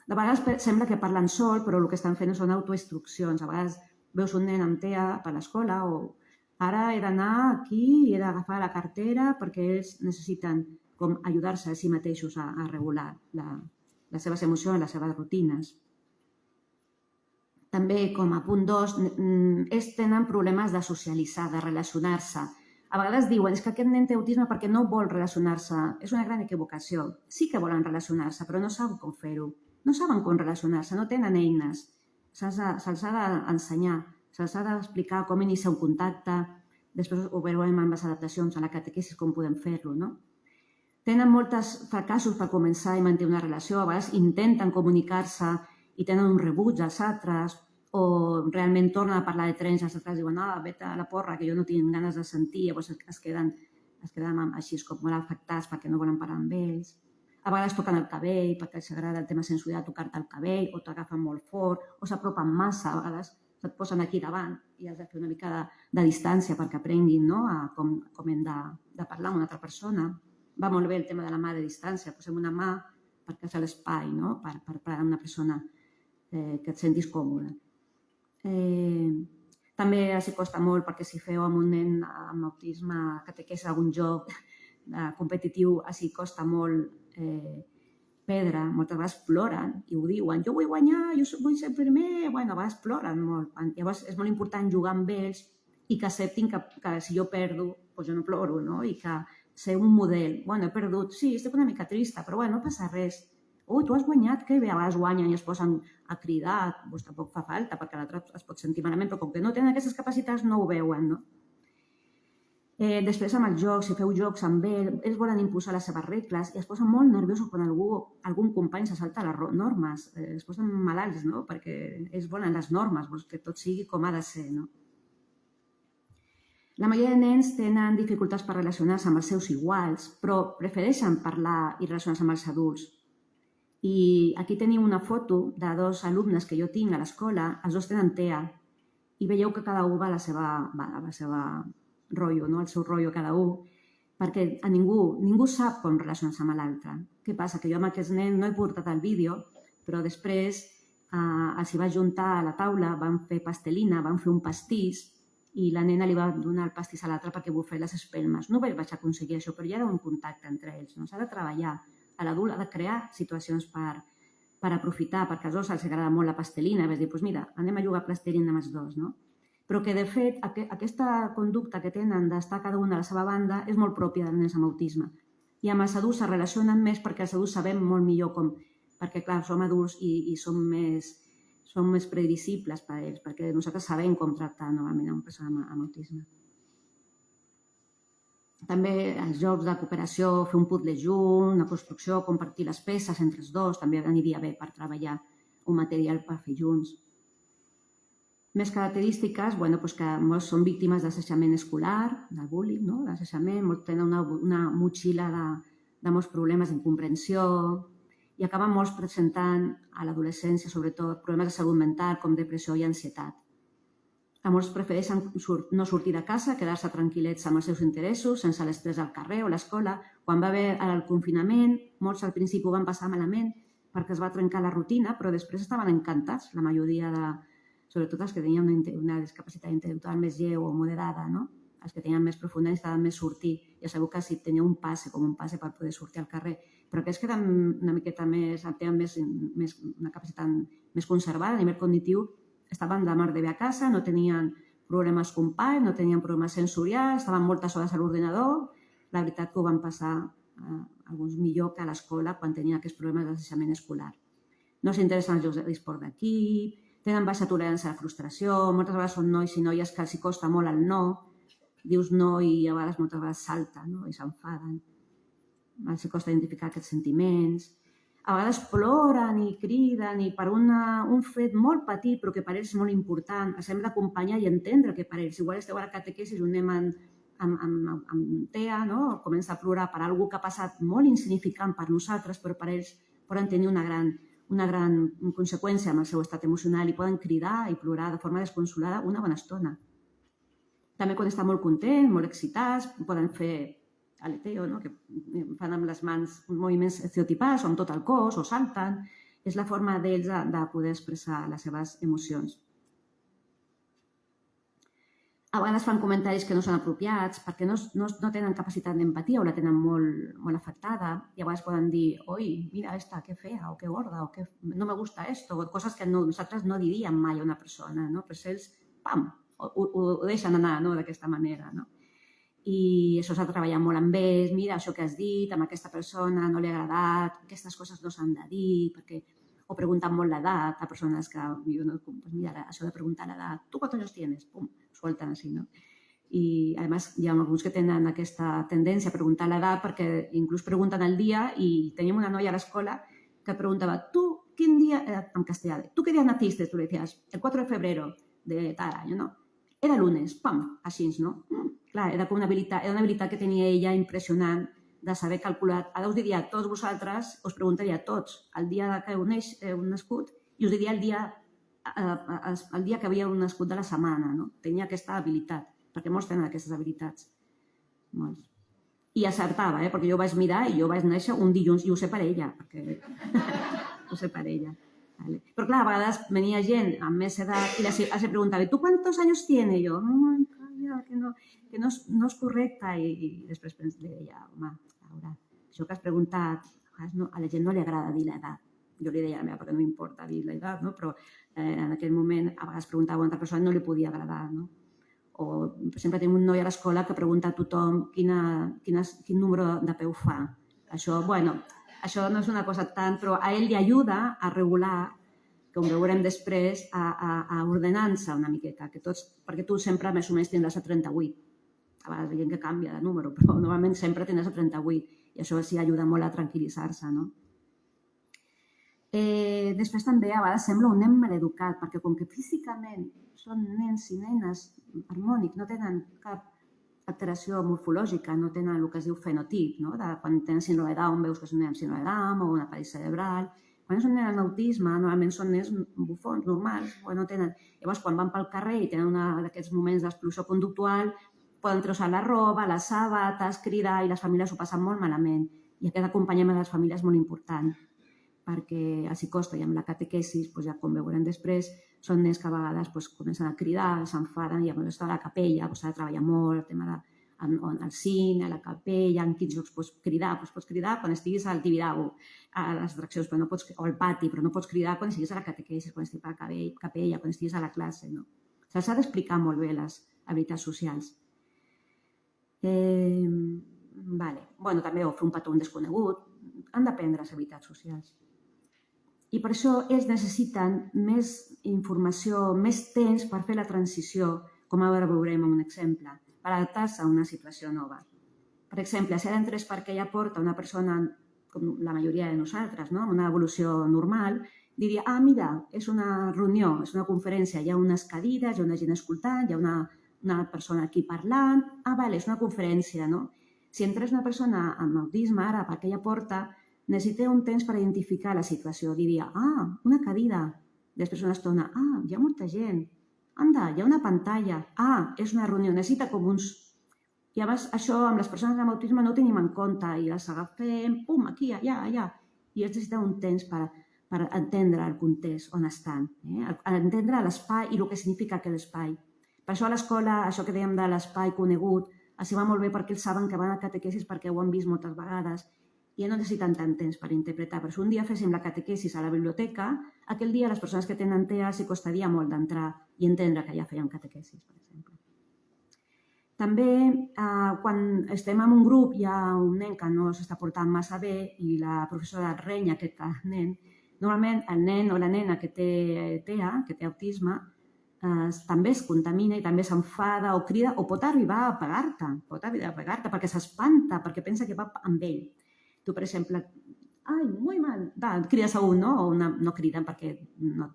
De vegades sembla que parlen sol, però el que estan fent són autoinstruccions. A vegades veus un nen amb TEA per l'escola o ara he d'anar aquí i he d'agafar la cartera perquè ells necessiten com ajudar-se a si mateixos a regular les seves emocions, les seves rutines. També, com a punt 2, ells tenen problemes de socialitzar, de relacionar-se. A vegades diuen que aquest nen té autisme perquè no vol relacionar-se. És una gran equivocació. Sí que volen relacionar-se, però no saben com fer-ho. No saben com relacionar-se, no tenen eines. Se'ls ha d'ensenyar, se'ls ha d'explicar com iniciar un contacte. Després ho veurem amb les adaptacions a la catequesis, com podem fer-lo, no? Tenen molts fracassos per començar i mantenir una relació. A vegades intenten comunicar-se i tenen un rebuig als altres, o realment tornen a parlar de trens i els altres diuen vete a la porra, que jo no tinc ganes de sentir, llavors es queden així com molt afectats perquè no volen parlar amb ells. A vegades toquen el cabell perquè els agrada el tema sensorial, tocar-te el cabell, o t'agafen molt fort, o s'apropen massa, a vegades se't posen aquí davant i has de fer una mica de distància perquè aprenguin com hem de parlar amb una altra persona. Va molt bé el tema de la mà de distància, posem una mà perquè és l'espai, per parlar amb una persona que et sentis còmode. També els costa molt perquè si feu amb un nen amb autisme catequesis algun joc competitiu així costa molt perdre, moltes vegades ploren i ho diuen, jo vull guanyar, jo vull ser primer, bueno, a vegades ploren molt. Llavors és molt important jugar amb ells i que acceptin que si jo perdo, doncs jo no ploro, no? I que ser un model, bueno, he perdut, sí, estic una mica trista, però bueno, no passa res. Ui, tu has guanyat, que bé, a vegades guanyen i es posen a cridar, doncs tampoc fa falta, perquè l'altre es pot sentir malament, però com que no tenen aquestes capacitats no ho veuen, no? Després amb els jocs, si feu jocs amb ells volen imposar les seves regles i es posen molt nerviosos quan algun company se salta les normes, es posen malalts, no? Perquè ells volen les normes, que tot sigui com ha de ser, no? La majoria de nens tenen dificultats per relacionar-se amb els seus iguals, però prefereixen parlar i relacionar-se amb els adults. I aquí teniu una foto de dos alumnes que jo tinc a l'escola, els dos tenen TEA, i veieu que cada un va a la seva rotllo, no? El seu rotllo cada un, perquè a ningú sap com relacionar-se amb l'altre. Què passa? Que jo amb aquests nens no he portat el vídeo, però després els hi vaig juntar a la taula, van fer pastelina, van fer un pastís, i la nena li va donar el pastís a l'altra perquè bufés les espelmes. No vaig aconseguir això, però ja era un contacte entre ells. S'ha de treballar. L'adult ha de crear situacions per aprofitar, perquè als dos els agrada molt la pastelina, vas dir, doncs mira, anem a jugar a plastilina amb els dos, no? Però que, de fet, aquesta conducta que tenen d'estar cada una a la seva banda és molt pròpia dels nens amb autisme. I amb els adults se relacionen més perquè els adults sabem molt millor com... Perquè, clar, som adults i som més previsibles per a ells, perquè nosaltres sabem com tractar normalment a una persona amb autisme. També els jocs de cooperació, fer un puzzle junt, una construcció, compartir les peces entre els dos, també aniria bé per treballar un material per fer junts. Més característiques, que molts són víctimes d'assetjament escolar, del bullying, d'assetjament, molts tenen una motxilla de molts problemes d'incomprensió i acaben molts presentant a l'adolescència, sobretot, problemes de salut mental com depressió i ansietat. Molts prefereixen no sortir de casa, quedar-se tranquil·lets amb els seus interessos, sense l'estrès al carrer o a l'escola. Quan va haver el confinament, molts al principi ho van passar malament perquè es va trencar la rutina, però després estaven encantats, la majoria sobretot els que tenien una discapacitat intel·lectual més lleu o moderada, no? Els que tenien més profunda necessitaven més sortir. Ja sabeu que si tenia un passe, com un passe per poder sortir al carrer, però aquells que eren una miqueta tenen una capacitat més conservada a nivell cognitiu, estaven de mar de bé a casa, no tenien problemes companys, no tenien problemes sensorials, estaven moltes hores a l'ordinador. La veritat que ho van passar alguns millor que a l'escola quan tenien aquests problemes d'assetjament escolar. No s'interessen els jocs d'esport d'equip, tenen baixa tolerància a la frustració, moltes vegades són nois i noies que els costa molt el no, dius no i a vegades moltes vegades salten i s'enfaden, els costa identificar aquests sentiments, a vegades ploren i criden i per un fet molt petit però que per ells és molt important, els hem d'acompanyar i entendre que per ells, igual esteu a la catequesis un nen amb TEA, comença a plorar per alguna que ha passat molt insignificant per nosaltres, però per ells poden tenir una gran conseqüència amb el seu estat emocional i poden cridar i plorar de forma desconsolada una bona estona. També quan estan molt contents, molt excitats, poden fer aleteo, que fan amb les mans moviments estereotipats o amb tot el cos o salten. És la forma d'ells de poder expressar les seves emocions. A vegades fan comentaris que no són apropiats perquè no tenen capacitat d'empatia o la tenen molt afectada i a vegades poden dir, oi, mira esta, que fea o que gorda o que no me gusta esto, o coses que nosaltres no diríem mai a una persona, però ells, pam, ho deixen anar d'aquesta manera. I això s'ha de treballar molt amb ells, mira, això que has dit, amb aquesta persona no li ha agradat, aquestes coses no s'han de dir, o pregunten molt l'edat a persones que, mira, això de preguntar l'edat, tu quants anys tienes? Pum, suelten així, no? I, a més, hi ha alguns que tenen aquesta tendència a preguntar l'edat perquè inclús pregunten el dia i teníem una noia a l'escola que preguntava, tu, quin dia, en castellà, tu qué día naciste? Tu le decías, el 4 de febrero de tal año, ¿no? Era lunes, pam, així, no? Clar, era una habilitat que tenia ella impressionant de saber calcular. Ara us diria a tots vosaltres, us preguntaria a tots el dia que heu nascut i us diria el dia que havia nascut de la setmana. Tenia aquesta habilitat, perquè molts tenen aquestes habilitats. Molts. I acertava, perquè jo vaig mirar i jo vaig néixer un dilluns i ho sé per ella, perquè ho sé per ella. Però clar, a vegades venia gent amb més edat i els preguntava, ¿tú cuántos años tiene? I jo, que no és correcte. I després li deia, home, Laura, això que has preguntat, a la gent no li agrada dir l'edat. Jo li deia a la meva, perquè no m'importa dir l'edat, no? Però en aquell moment a vegades preguntava a una altra persona i no li podia agradar. No? O, per exemple, tenim un noi a l'escola que pregunta a tothom quin número de peu fa. Això, bueno, això no és una cosa tant, però a ell li ajuda a regular, com veurem després, a ordenar-se una miqueta, perquè tu sempre més o menys tindràs a 38. A vegades hi ha gent que canvia de número, però normalment sempre tindràs a 38 i això sí ajuda molt a tranquil·litzar-se, no? Després també a vegades sembla un nen maleducat, perquè com que físicament són nens i nenes harmònics, no tenen cap alteració morfològica, no tenen el que es diu fenotip, no? Quan tenen síndrome de Down veus que és un nen amb síndrome de Down o una paràlisi cerebral. Quan és un nen amb autisme, normalment són nens bufons, normals, no tenen... Llavors, quan van pel carrer i tenen un d'aquests moments d'explosió conductual, poden trossar la roba, les sabates, cridar, i les famílies ho passen molt malament. I aquest acompanyament de les famílies és molt important, perquè els hi costa, i amb la catequesis, ja com veurem després, són nens que a vegades comencen a cridar, s'enfaden, i llavors està a la capella, s'ha de treballar molt, el tema al cine, a la capella, en quins llocs pots cridar. Pots cridar quan estiguis al Tibidabo, a les atraccions, o al pati, però no pots cridar quan estiguis a la catequesis, quan estiguis a la capella, quan estiguis a la classe. S'ha d'explicar molt bé les habilitats socials. També fer un petó a un desconegut. Han d'aprendre les habilitats socials. I per això ells necessiten més informació, més temps per fer la transició, com ara veurem en un exemple, per adaptar-se a una situació nova. Per exemple, si ara entrés per aquella porta una persona, com la majoria de nosaltres, amb una evolució normal, diria, mira, és una reunió, és una conferència, hi ha unes cadires, hi ha una gent escoltant, hi ha una persona aquí parlant, és una conferència, no? Si entrés una persona amb autisme ara per aquella porta, necessita un temps per identificar la situació. Diria, una cadira. Després una estona, hi ha molta gent. Anda, hi ha una pantalla. És una reunió. Necessita com uns... I llavors això amb les persones amb autisme no ho tenim en compte i les agafem, aquí, allà. I ells necessiten un temps per entendre el context on estan. Entendre l'espai i el que significa aquell espai. Per això a l'escola, això que dèiem de l'espai conegut, els va molt bé perquè ells saben que van a catequesis perquè ho han vist moltes vegades i no necessiten tant temps per interpretar. Però si un dia féssim la catequesis a la biblioteca, aquell dia les persones que tenen TEA s'hi costaria molt d'entrar i entendre que ja feien catequesis, per exemple. També, quan estem en un grup, hi ha un nen que no s'està portant massa bé i la professora renya aquest nen. Normalment, el nen o la nena que té TEA, que té autisme, també es contamina i també s'enfada o crida o pot arribar a pegar-te perquè s'espanta, perquè pensa que va amb ell. Tu, per exemple, muy mal, crides a un, no? O no criden perquè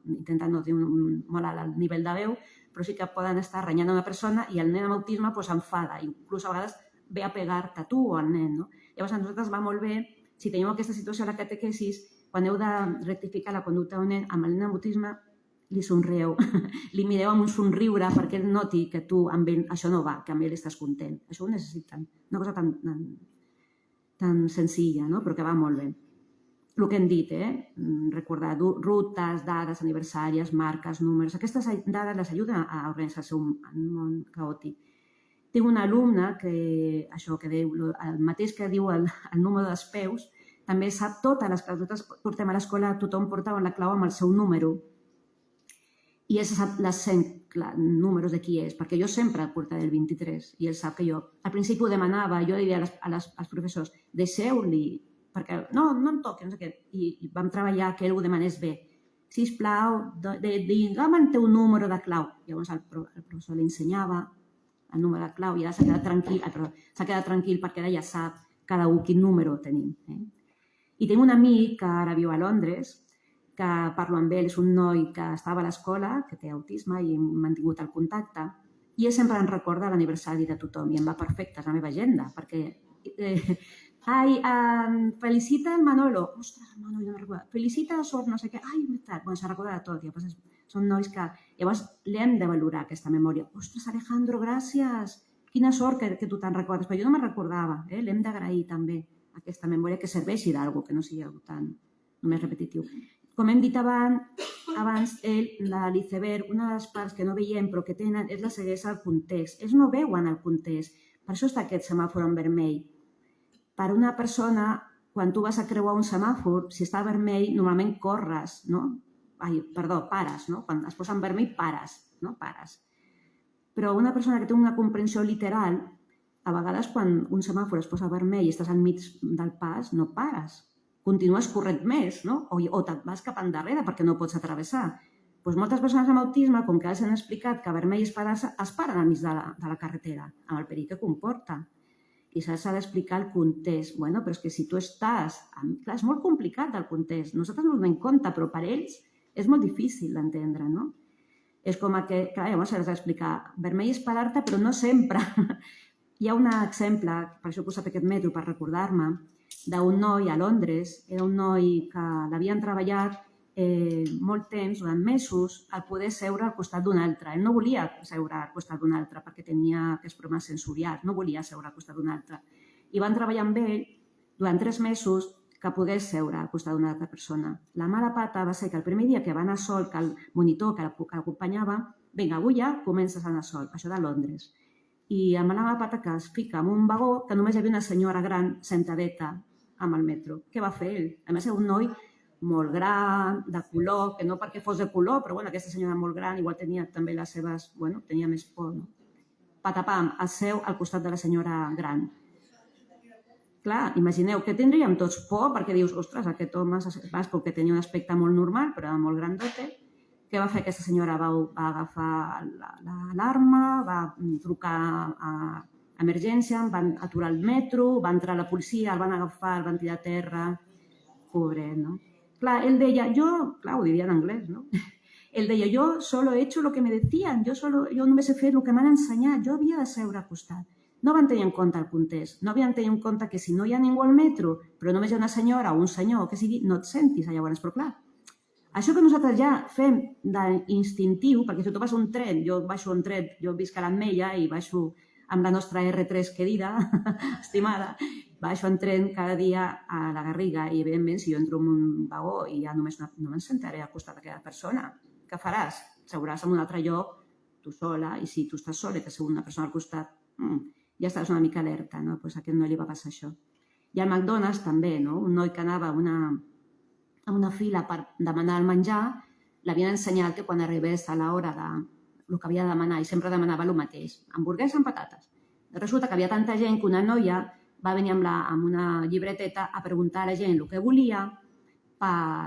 intenten no tenir molt alt nivell de veu, però sí que poden estar renyant una persona i el nen amb autisme s'enfada i inclús a vegades ve a pegar-te a tu o al nen. Llavors, a nosaltres va molt bé, si tenim aquesta situació a la catequesis, quan heu de rectificar la conducta d'un nen amb el nen amb autisme, li somrieu, li mireu amb un somriure perquè ell noti que tu amb ell això no va, que amb ell estàs content. Això ho necessiten. Una cosa tan senzilla, però que va molt bé. El que hem dit, recordar rutes, dades aniversàries, marques, números, aquestes dades les ajuden a organitzar-se un món caòtic. Tinc una alumna que, això que diu, el mateix que diu el número dels peus, també sap totes les claus. Nosaltres portem a l'escola, tothom portava la clau amb el seu número i ell sap les 100 números de qui és, perquè jo sempre portaré el 23 i ell sap que jo, al principi ho demanava, jo diria als professors, deixeu-li, perquè no em toqui, no sé què, i vam treballar que ell ho demanés bé. Sisplau, digue'm el teu número de clau. Llavors el professor li ensenyava el número de clau i ara s'ha quedat tranquil perquè ara ja sap cada un quin número tenim. I tinc un amic que ara viu a Londres, que parlo amb ell, és un noi que estava a l'escola, que té autisme i hem mantingut el contacte, i ell sempre em recorda l'aniversari de tothom i em va perfecte, és la meva agenda, perquè felicita el Manolo, ostres, el Manolo no recorda, felicita a Sor, no sé què, se recorda de tot, són nois que llavors l'hem de valorar aquesta memòria, ostres, Alejandro, gràcies, quina sort que tu te'n recordes, però jo no me'n recordava, l'hem d'agrair també aquesta memòria que serveixi d'alguna cosa, que no sigui tan només repetitiu. Com hem dit abans, abans, l'iceberg, una de les parts que no veiem però que tenen és la ceguesa al context. Ells no veuen el context. Per això està aquest semàfor en vermell. Per una persona, quan tu vas a creuar un semàfor, si està vermell, normalment corres, no? Pares, no? Quan es posa en vermell, pares, no? Pares. Però una persona que té una comprensió literal, a vegades quan un semàfor es posa vermell i estàs al mig del pas, no pares. Continues corrent més, no? O te'n vas cap endarrere perquè no pots atravessar. Doncs moltes persones amb autisme, com que els han explicat que vermell és parar-se, es paren al mig de la carretera, amb el perill que comporta. I s'ha d'explicar el context. Bueno, però és que si tu estàs... Clar, és molt complicat el context. Nosaltres no ho donem compte, però per ells és molt difícil d'entendre, no? És com que, clar, llavors s'ha d'explicar. Vermell és parar-te, però no sempre. Hi ha un exemple, per això he posat aquest metro per recordar-me, d'un noi a Londres. Era un noi que l'havien treballat molt temps, durant mesos, al poder seure al costat d'un altre. Ell no volia seure al costat d'un altre perquè tenia aquests problemes sensorials, no volia seure al costat d'un altre. I van treballar amb ell durant 3 mesos que pogués seure al costat d'una altra persona. La mala pata va ser que el primer dia que va anar sol, que el monitor que l'acompanyava, vinga, avui ja comences a anar sol, això de Londres. I amb la mala pata que es fica en un vagó que només hi havia una senyora gran sentadeta amb el metro. Què va fer ell? A més, era un noi molt gran, de color, que no perquè fos de color, però bueno, aquesta senyora molt gran, igual tenia també les seves... Bueno, tenia més por, no? Patapam, es seu al costat de la senyora gran. Clar, imagineu que tindríem tots por perquè dius, ostres, aquest home vas perquè tenia un aspecte molt normal, però molt grandote. Què va fer aquesta senyora? Va agafar l'alarma, va trucar a emergència, van aturar el metro, va entrar la policia, el van agafar, el van tirar a terra. Pobret, no? Clar, ell deia, clar, ho diria en anglès, no? Ell deia, yo solo he hecho lo que me decían, jo només he fet el que m'han ensenyat, jo havia de seure al costat. No van tenir en compte el context, no van tenir en compte que si no hi ha ningú al metro, però només hi ha una senyora o un senyor, o que sigui, no et sentis allà llavors, però clar, això que nosaltres ja fem d'instintiu, perquè si tu vas a un tren, jo baixo un tren, jo visc a l'Ametlla i baixo amb la nostra R3 querida, estimada, baixo en tren cada dia a la Garriga i, evidentment, si jo entro en un vagó i ja només no me'n sentaré al costat d'aquella persona, què faràs? Seuràs en un altre lloc, tu sola, i si tu estàs sola i t'asseu una persona al costat, ja estàs una mica alerta, no? Doncs a aquest noi li va passar això. I al McDonald's també, no? Un noi que anava a una fila per demanar el menjar, l'havien ensenyat que quan arribés a l'hora del que havia de demanar, i sempre demanava el mateix, hamburguesa amb patates. Resulta que havia tanta gent que una noia va venir amb una llibreteta a preguntar a la gent el que volia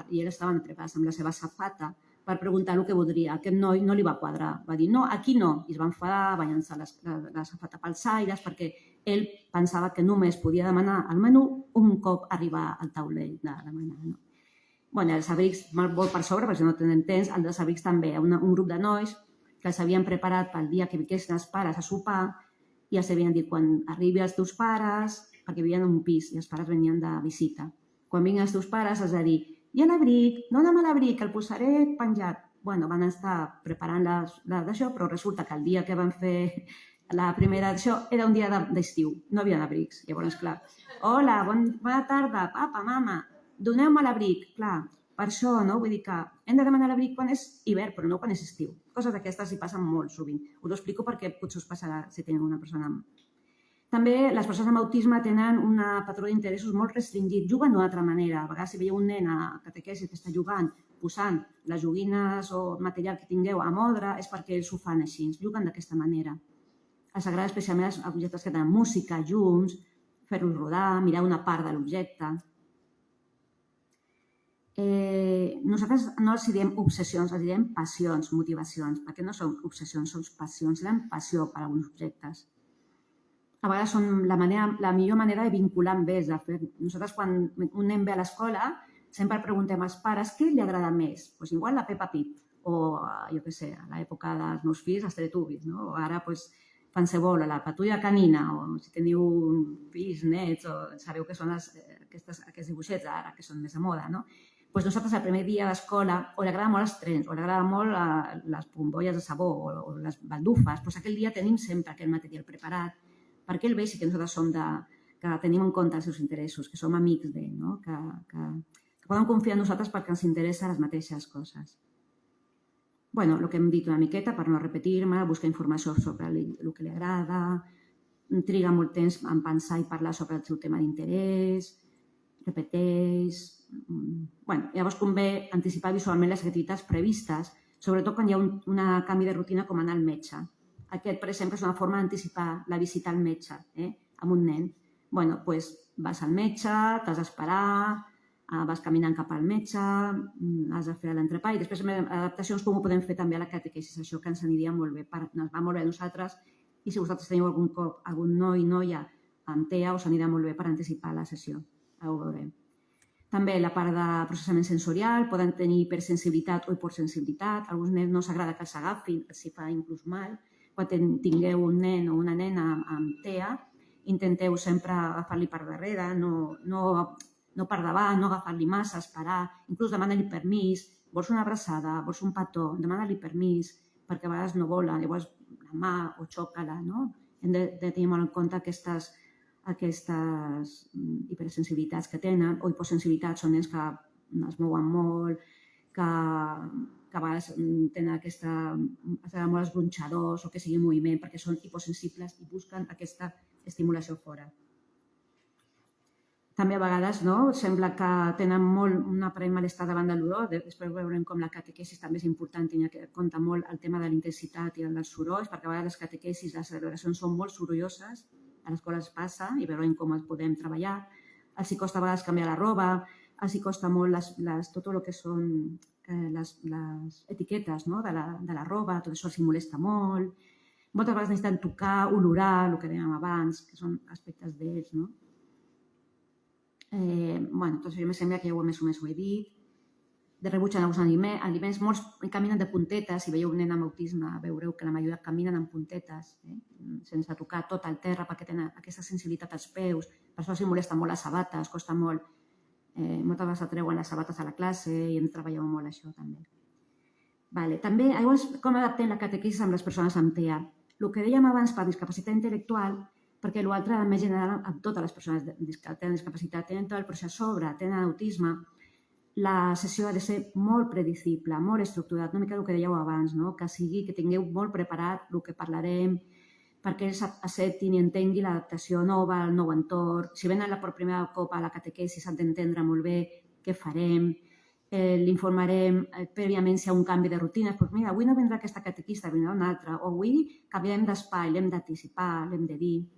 i ells estaven preparats amb la seva safata per preguntar el que voldria. Aquest noi no li va quadrar. Va dir, no, aquí no. I es va enfadar, va llançar la safata pels aires perquè ell pensava que només podia demanar el menú un cop arribar al taulell de demanar. No? Bé, els abrics, molt per sobre, perquè no tenen temps, els abrics també. Un grup de nois que els havien preparat pel dia que vinguessin els pares a sopar i els havien dit, quan arribi els teus pares, perquè vivien en un pis i els pares venien de visita, quan vinguin els teus pares has de dir, i l'abric, dona'm l'abric, el posaré penjat. Bueno, van estar preparant d'això, però resulta que el dia que van fer la primera d'això era un dia d'estiu, no hi havia abrics. Llavors, clar, hola, bona tarda, papa, mama, doneu-me l'abric. Clar, per això, no? Vull dir que hem de demanar l'abric quan és hivern, però no quan és estiu. Coses d'aquestes hi passen molt sovint. Us ho explico perquè potser us passarà si teniu una persona amb... També les persones amb autisme tenen un patró d'interessos molt restringit, juguen d'una altra manera. A vegades si veieu un nen a catequesi que està jugant, posant les joguines o material que tingueu a modre, és perquè ells ho fan així, juguen d'aquesta manera. Els agrada especialment els objectes que tenen música, llums, fer-los rodar, mirar una part de l'objecte. Nosaltres no els diem obsessions, els diem passions, motivacions, perquè no són obsessions, són passions, tenen passió per alguns objectes. A vegades són la millor manera de vincular amb ells. Nosaltres, quan un nen ve a l'escola, sempre preguntem als pares què li agrada més. Doncs igual la Peppa Pig, o, jo què sé, a l'època dels meus fills, els Teletubbies, no? O ara, doncs, fan se vol, la Patrulla Canina, o si teniu fills, nets, o sabeu que són aquests dibuixets ara, que són més de moda, no? Doncs nosaltres, el primer dia d'escola, o li agraden molt els trens, o li agraden molt les bombolles de sabó, o les baldufes, doncs aquell dia tenim sempre aquell material preparat, perquè ell vegi que nosaltres que tenim en compte els seus interessos, que som amics d'ell, no? Que poden confiar en nosaltres perquè ens interessen les mateixes coses. Bueno, el que hem dit una miqueta, per no repetir-me, buscar informació sobre el que li agrada, triga molt temps en pensar i parlar sobre el seu tema d'interès, repeteix... Bueno, llavors convé anticipar visualment les activitats previstes, sobretot quan hi ha un canvi de rutina com anar al metge. Aquest, per exemple, és una forma d'anticipar la visita al metge amb un nen. Bueno, doncs vas al metge, t'has d'esperar, vas caminant cap al metge, has de fer l'entrepà i després adaptacions com ho podem fer també a la catequesis, això que ens aniria molt bé, ens va molt bé a nosaltres i si vosaltres teniu algun cop algun noi o noia amb TEA us anirà molt bé per anticipar la sessió, ho veurem. També la part de processament sensorial, poden tenir hipersensibilitat o hipersensibilitat, a alguns nens no s'agrada que els agafin, els fa inclús mal. Quan tingueu un nen o una nena amb TEA, intenteu sempre agafar-li per darrere, no per davant, no agafar-li massa, esperar, inclús demanar-li permís, vols una abraçada, vols un petó, demana-li permís, perquè a vegades no volen, llavors la mà o xoca-la, no? Hem de tenir molt en compte aquestes hipersensibilitats que tenen, o hiposensibilitats són nens que es mouen molt, que a vegades tenen seran molt esgronxadors o que sigui moviment perquè són hiposensibles i busquen aquesta estimulació fora. També a vegades sembla que tenen molt un aparell malestar davant de l'olor. Després veurem com la catequesis també és important tenir en compte molt el tema de la intensitat i dels sorolls, perquè a vegades les catequesis, les celebracions són molt sorolloses, a l'escola es passa i veurem com els podem treballar. Els hi costa a vegades canviar la roba, els hi costa molt tot el que són les etiquetes de la roba, tot això els hi molesta molt. Moltes vegades necessiten tocar, olorar, el que dèiem abans, que són aspectes d'ells, no? Tot això em sembla que ja més o més ho he dit. De rebutgen alguns aliments, molts caminen de puntetes. Si veieu un nen amb autisme, veureu que la majoria caminen amb puntetes, sense tocar tot el terra, perquè tenen aquesta sensibilitat als peus. Per això els molesta molt les sabates, costa molt. Moltes vegades treuen les sabates a la classe i hem treballat molt això també. També, com adaptem la catequesis amb les persones amb TEA? El que dèiem abans per discapacitat intel·lectual, perquè l'altre, a més general, amb totes les persones que tenen discapacitat, tenen tot el procés a sobre, tenen autisme, la sessió ha de ser molt predicible, molt estructurat, una mica el que dèieu abans, que tingueu molt preparat el que parlarem, perquè ells acceptin i entenguin l'adaptació nova, el nou entorn. Si venen per primera cop a la catequesi, s'han d'entendre molt bé què farem, l'informarem prèviament si hi ha un canvi de rutina. Doncs mira, avui no vindrà aquesta catequista, vindrà una altra, o avui canviarem d'espai, l'hem d'anticipar, l'hem de dir.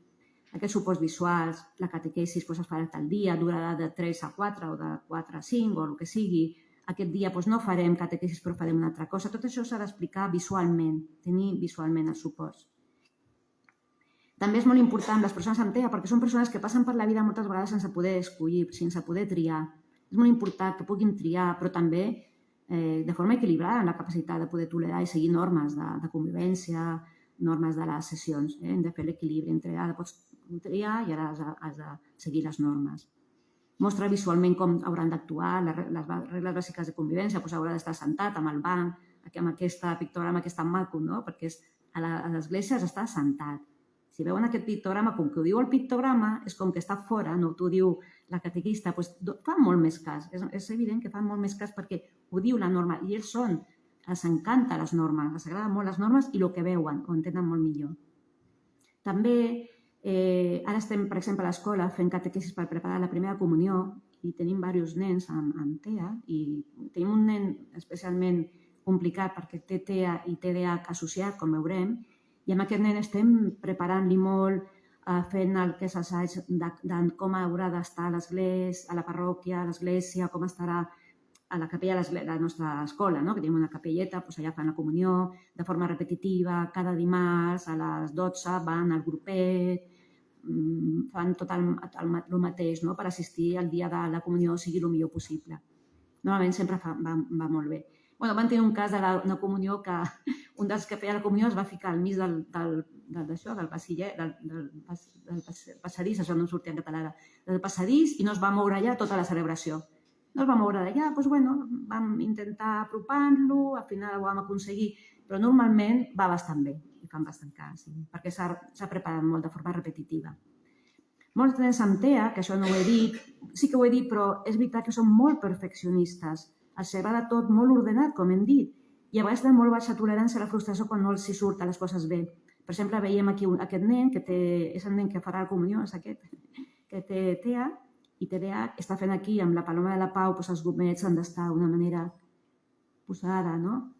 Aquests suports visuals, la catequesis es farà tal dia, durarà de 3 a 4 o de 4 a 5 o el que sigui. Aquest dia no farem catequesis però farem una altra cosa. Tot això s'ha d'explicar visualment, tenir visualment els suports. També és molt important les persones amb TEA perquè són persones que passen per la vida moltes vegades sense poder escollir, sense poder triar. És molt important que puguin triar, però també de forma equilibrada en la capacitat de poder tolerar i seguir normes de convivència, normes de les sessions. Hem de fer l'equilibri entre ara pots triar i ara has de seguir les normes. Mostra visualment com hauran d'actuar, les regles bàsiques de convivència, haurà d'estar sentat amb el banc, amb aquest pictograma que és tan maco, perquè a l'església has d'estar sentat. Si veuen aquest pictograma, com que ho diu el pictograma, és com que està fora, no t'ho diu la catequista, fan molt més cas. És evident que fan molt més cas perquè ho diu la norma i ells els encanta les normes, els agraden molt les normes i el que veuen, ho entenen molt millor. També, ara estem, per exemple, a l'escola fent catequesis per preparar la primera comunió i tenim diversos nens amb TEA i tenim un nen especialment complicat perquè té TEA i TDAH associat, com veurem, i amb aquest nen estem preparant-li molt, fent el que és assaig de com haurà d'estar a la parròquia, a l'església, com estarà a la capella de la nostra escola, que tenim una capelleta, allà fan la comunió de forma repetitiva, cada dimarts a les 12 van al grupet, fan tot el mateix per assistir al dia de la comunió sigui el millor possible. Normalment sempre va molt bé. Van tenir un cas d'una comunió que un dels que feia la comunió es va ficar al mig del passadís, això no em sortia en català, del passadís i no es va moure allà tota la celebració. No es va moure d'allà, vam intentar apropar-lo, al final ho vam aconseguir, però normalment va bastant bé i fan bastant cas, perquè s'ha preparat molt de forma repetitiva. Molts nens amb TEA, que això no ho he dit, sí que ho he dit, però és veritat que són molt perfeccionistes. Els agrada tot molt ordenat, com hem dit, I a vegades tenen molt baixa tolerància a la frustració quan no els hi surten les coses bé. Per exemple, veiem aquí aquest nen, és el nen que farà la comunió, és aquest, que té TEA, i TDAH, està fent aquí amb la Paloma de la Pau, els gomets han d'estar d'una manera posada, no?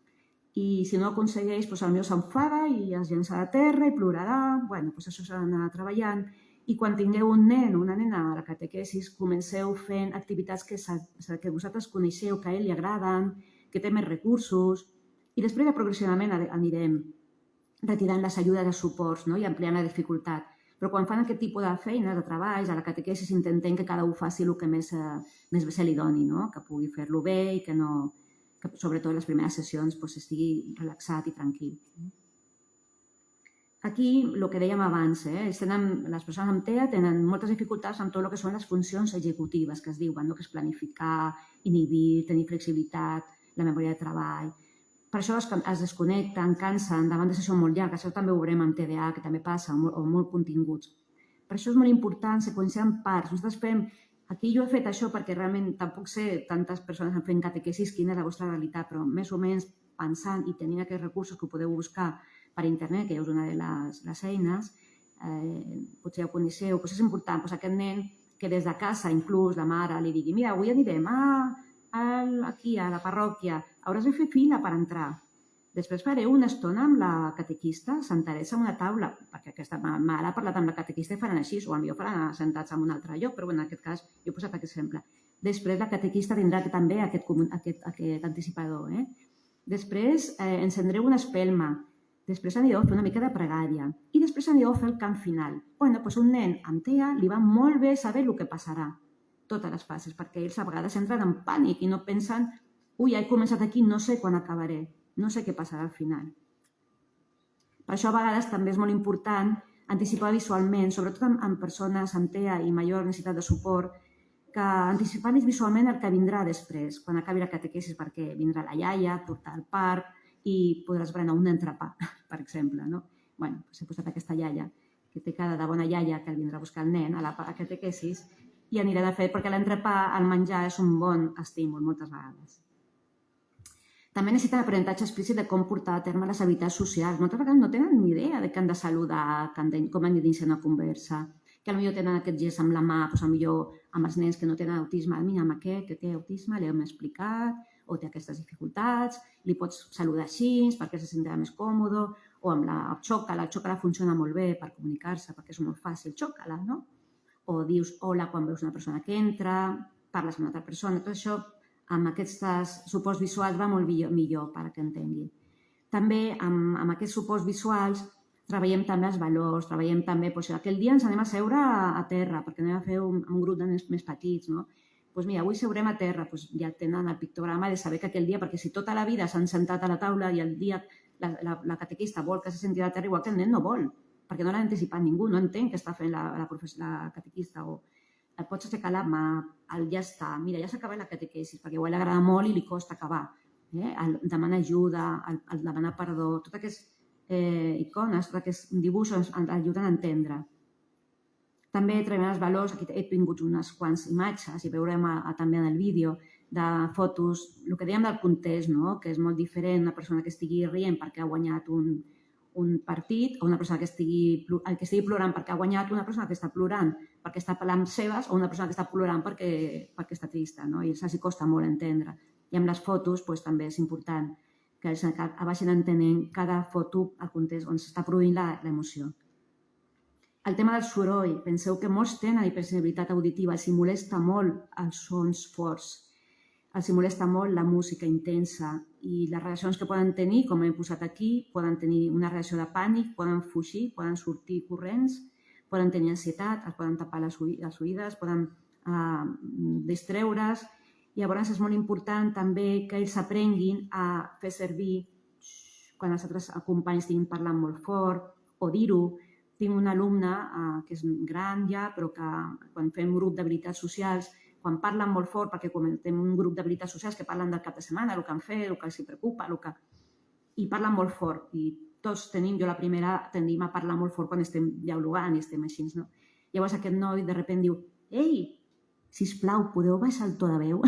I si no ho aconsegueix, potser s'enfada i es llença a terra i plorarà. Bueno, això s'ha d'anar treballant. I quan tingueu un nen o una nena a la catequesis, comenceu fent activitats que vosaltres coneixeu, que a ell li agraden, que té més recursos, i després progressivament anirem retirant les ajudes i els suports, no? I ampliant la dificultat. Però quan fan aquest tipus de feines, de treballs, a la catequesis intentem que cada un faci el que més se li doni, no? Que pugui fer-lo bé i que sobretot en les primeres sessions estigui relaxat i tranquil. Aquí, el que dèiem abans, les persones amb TEA tenen moltes dificultats amb tot el que són les funcions executives que es diuen, que és planificar, inhibir, tenir flexibilitat, la memòria de treball. Per això es desconnecten, cansen davant de sessions molt llargues. Això també ho veurem amb TDAH, que també passa, o molt continguts. Per això és molt important seqüenciar en parts. Nosaltres fem... Aquí jo he fet això perquè realment tampoc sé tantes persones fent catequesis quina és la vostra realitat, però més o menys pensant i tenint aquests recursos que podeu buscar per internet, que ja és una de les eines, potser ja ho coneixeu, és important aquest nen que des de casa, inclús la mare li digui mira, avui anirem aquí a la parròquia, hauràs de fer fila per entrar. Després fareu una estona amb la catequista, sentareu-se en una taula, perquè aquesta mare ha parlat amb la catequista i faran així, o potser faran sentats en un altre lloc, però en aquest cas jo he posat aquest exemple. Després la catequista tindrà també aquest anticipador. Després encendreu una espelma, després anireu a fer una mica de pregària i després anireu a fer el cant final. Un nen amb TEA li va molt bé saber el que passarà, totes les fases, perquè ells a vegades entren en pànic i no pensen ui, ja he començat aquí, no sé quan acabaré. No sé què passarà al final. Per això a vegades també és molt important anticipar visualment, sobretot amb persones amb TEA i major necessitat de suport, que anticipar-los visualment el que vindrà després, quan acabi la catequesis, perquè vindrà la iaia, portar al parc i podràs berenar un entrepà, per exemple. Bé, s'ha posat aquesta iaia, que té cara de bona iaia que el vindrà a buscar el nen a la catequesis i anirà de fet, perquè l'entrepà, el menjar, és un bon estímul moltes vegades. També necessiten aprenentatge explícit de com portar a terme les habilitats socials. Moltes vegades no tenen ni idea de que han de saludar, com han d'iniciar una conversa, que potser tenen aquest gest amb la mà, potser amb els nens que no tenen autisme. Mira, amb aquest que té autisme li hem explicat, o té aquestes dificultats, li pots saludar així perquè se sentirà més còmode, o amb la xòcala. El xòcala funciona molt bé per comunicar-se, perquè és molt fàcil, xòcala, no? O dius hola quan veus una persona que entra, parles amb una altra persona, tot això amb aquests suports visuals va molt millor perquè entengui. També amb aquests suports visuals treballem també els valors, treballem també, aquell dia ens anem a seure a terra perquè anem a fer un grup de nens més petits, no? Doncs mira, avui seurem a terra, ja tenen el pictograma de saber que aquell dia, perquè si tota la vida s'han sentat a la taula i el dia la catequista vol que se senti a la terra, igual que el nen no vol, perquè no l'ha anticipat ningú, no entén què està fent la catequista o el pots aixecar la mà, ja està, mira, ja s'ha acabat la catequesis, perquè igual li agrada molt i li costa acabar. El demanar ajuda, el demanar perdó, totes aquestes icones, tots aquests dibuixos ens ajuden a entendre. També treballem els valors, aquí he tingut unes quants imatges i veurem també en el vídeo de fotos, el que dèiem del context, que és molt diferent una persona que estigui rient perquè ha guanyat un partit o una persona que estigui plorant perquè ha guanyat, una persona que està plorant perquè està parlant seves o una persona que està plorant perquè està trista, i els costa molt entendre. I amb les fotos també és important que ells vagin entenent cada foto al context on s'està produint l'emoció. El tema del soroll, penseu que molts tenen hipersensibilitat auditiva, els molesta molt els sons forts, els molesta molt la música intensa i les reaccions que poden tenir, com hem posat aquí, poden tenir una reacció de pànic, poden fugir, poden sortir corrents, poden tenir ansietat, es poden tapar les oïdes, poden distreure's. Llavors és molt important també que ells aprenguin a fer servir quan els altres companys estiguin parlant molt fort o dir-ho. Tinc un alumne que és gran ja, però que quan fem un grup d'habilitats socials, quan parlen molt fort, perquè comentem un grup d'habilitats socials que parlen del cap de setmana, el que han fet, el que els preocupa, i parlen molt fort. I tots tenim, jo la primera, tendim a parlar molt fort quan estem dialogant i estem així. Llavors aquest noi de sobte diu «Ei, sisplau, podeu baixar el to de veu?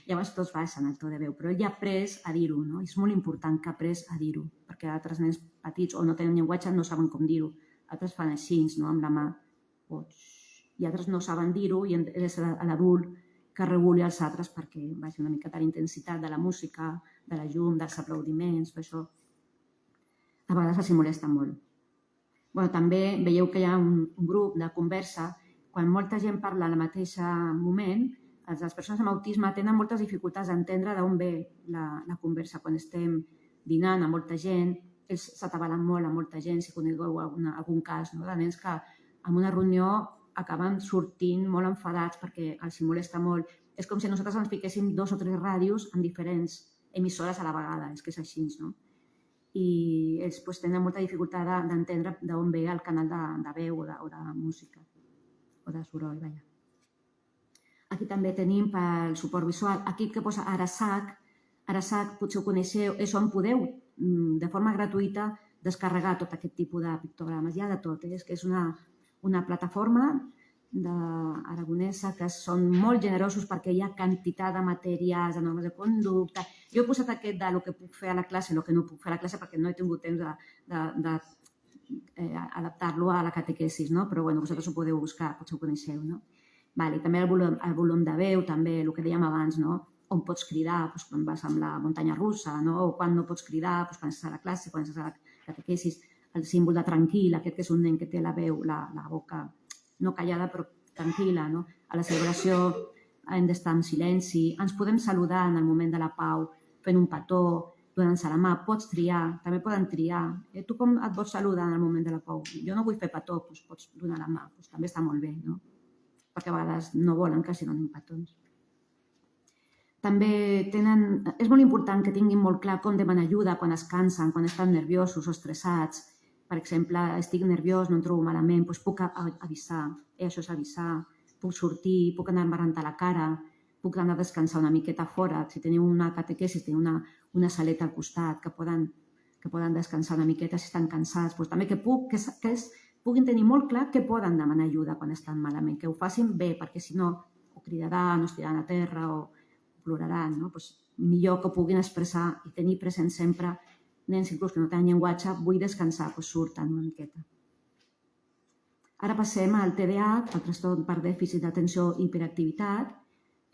Llavors tots baixen el to de veu, però ell ja ha après a dir-ho, no? És molt important que ha après a dir-ho, perquè altres nens petits o no tenen llenguatge no saben com dir-ho. Altres fan així, no?, amb la mà. I altres no saben dir-ho i és l'adult que reguli els altres perquè vagi una miqueta l'intensitat de la música, de la llum, dels aplaudiments, per això a vegades els molesta molt. També veieu que hi ha un grup de conversa. Quan molta gent parla al mateix moment, les persones amb autisme tenen moltes dificultats d'entendre d'on ve la conversa. Quan estem dinant amb molta gent, ells s'atabalen molt amb molta gent, si conegueu algun cas de nens que en una reunió acaben sortint molt enfadats perquè els molesta molt. És com si nosaltres ens fiquéssim 2 o 3 ràdios en diferents emissores a la vegada, és que és així, no? I ells tenen molta dificultat d'entendre d'on ve el canal de veu o de música o de soroll, vaja. Aquí també tenim pel suport visual, aquí que posa Arasac. Arasac, potser ho coneixeu, és on podeu de forma gratuïta descarregar tot aquest tipus de pictogrames. Hi ha de tot, és que és una plataforma aragonesa que són molt generosos perquè hi ha quantitat de materials, de normes de conducta. Jo he posat aquest del que puc fer a la classe i el que no puc fer a la classe perquè no he tingut temps d'adaptar-lo a la catequesis, però vosaltres ho podeu buscar, potser ho coneixeu. També el volum de veu, també el que dèiem abans, on pots cridar quan vas amb la muntanya russa, o quan no pots cridar quan estàs a la classe, quan estàs a la catequesis, el símbol de tranquil, aquest que és un nen que té la veu, la boca no callada però tranquil·la. A la celebració hem d'estar en silenci, ens podem saludar en el moment de la pau, fent un petó, donant-se la mà, pots triar, també poden triar. Tu com et vols saludar en el moment de la pau? Jo no vull fer petó, doncs pots donar la mà, també està molt bé, perquè a vegades no volen que s'hi donin petons. També és molt important que tinguin molt clar com demanar ajuda quan es cansen, quan estan nerviosos o estressats. Per exemple, estic nerviós, no em trobo malament, doncs puc avisar, això és avisar, puc sortir, puc anar a rentar la cara, puc anar a descansar una miqueta fora. Si teniu una catequesis, teniu una saleta al costat que poden descansar una miqueta si estan cansats. També que puguin tenir molt clar que poden demanar ajuda quan estan malament, que ho facin bé, perquè si no, o cridaran, o es tiraran a terra, o ploraran. Millor que ho puguin expressar i tenir present sempre nens inclús que no tenen llenguatge, vull descansar, surten una miqueta. Ara passem al TDAH, el trastorn per dèficit d'atenció i hiperactivitat.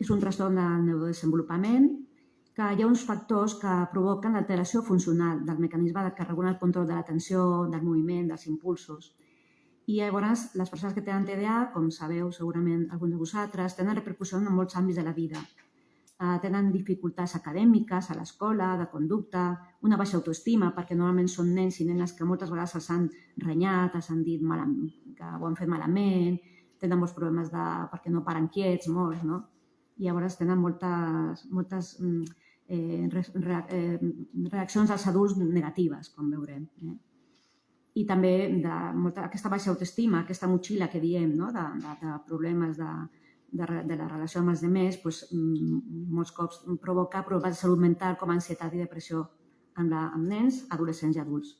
És un trastorn del neurodesenvolupament que hi ha uns factors que provoquen l'alteració funcional del mecanisme que regula el control de l'atenció, del moviment, dels impulsos. I llavors, les persones que tenen TDAH, com sabeu segurament alguns de vosaltres, tenen repercussió en molts àmbits de la vida. Tenen dificultats acadèmiques a l'escola, de conducta, una baixa autoestima, perquè normalment són nens i nenes que moltes vegades els han renyat, els han dit que ho han fet malament, tenen molts problemes perquè no paren quiets, molts, I llavors tenen moltes reaccions als adults negatives, com veurem. I també aquesta baixa autoestima, aquesta motxilla que diem, de problemes de la relació amb els altres, molts cops provoca problemes de salut mental com ansietat i depressió amb nens, adolescents i adults.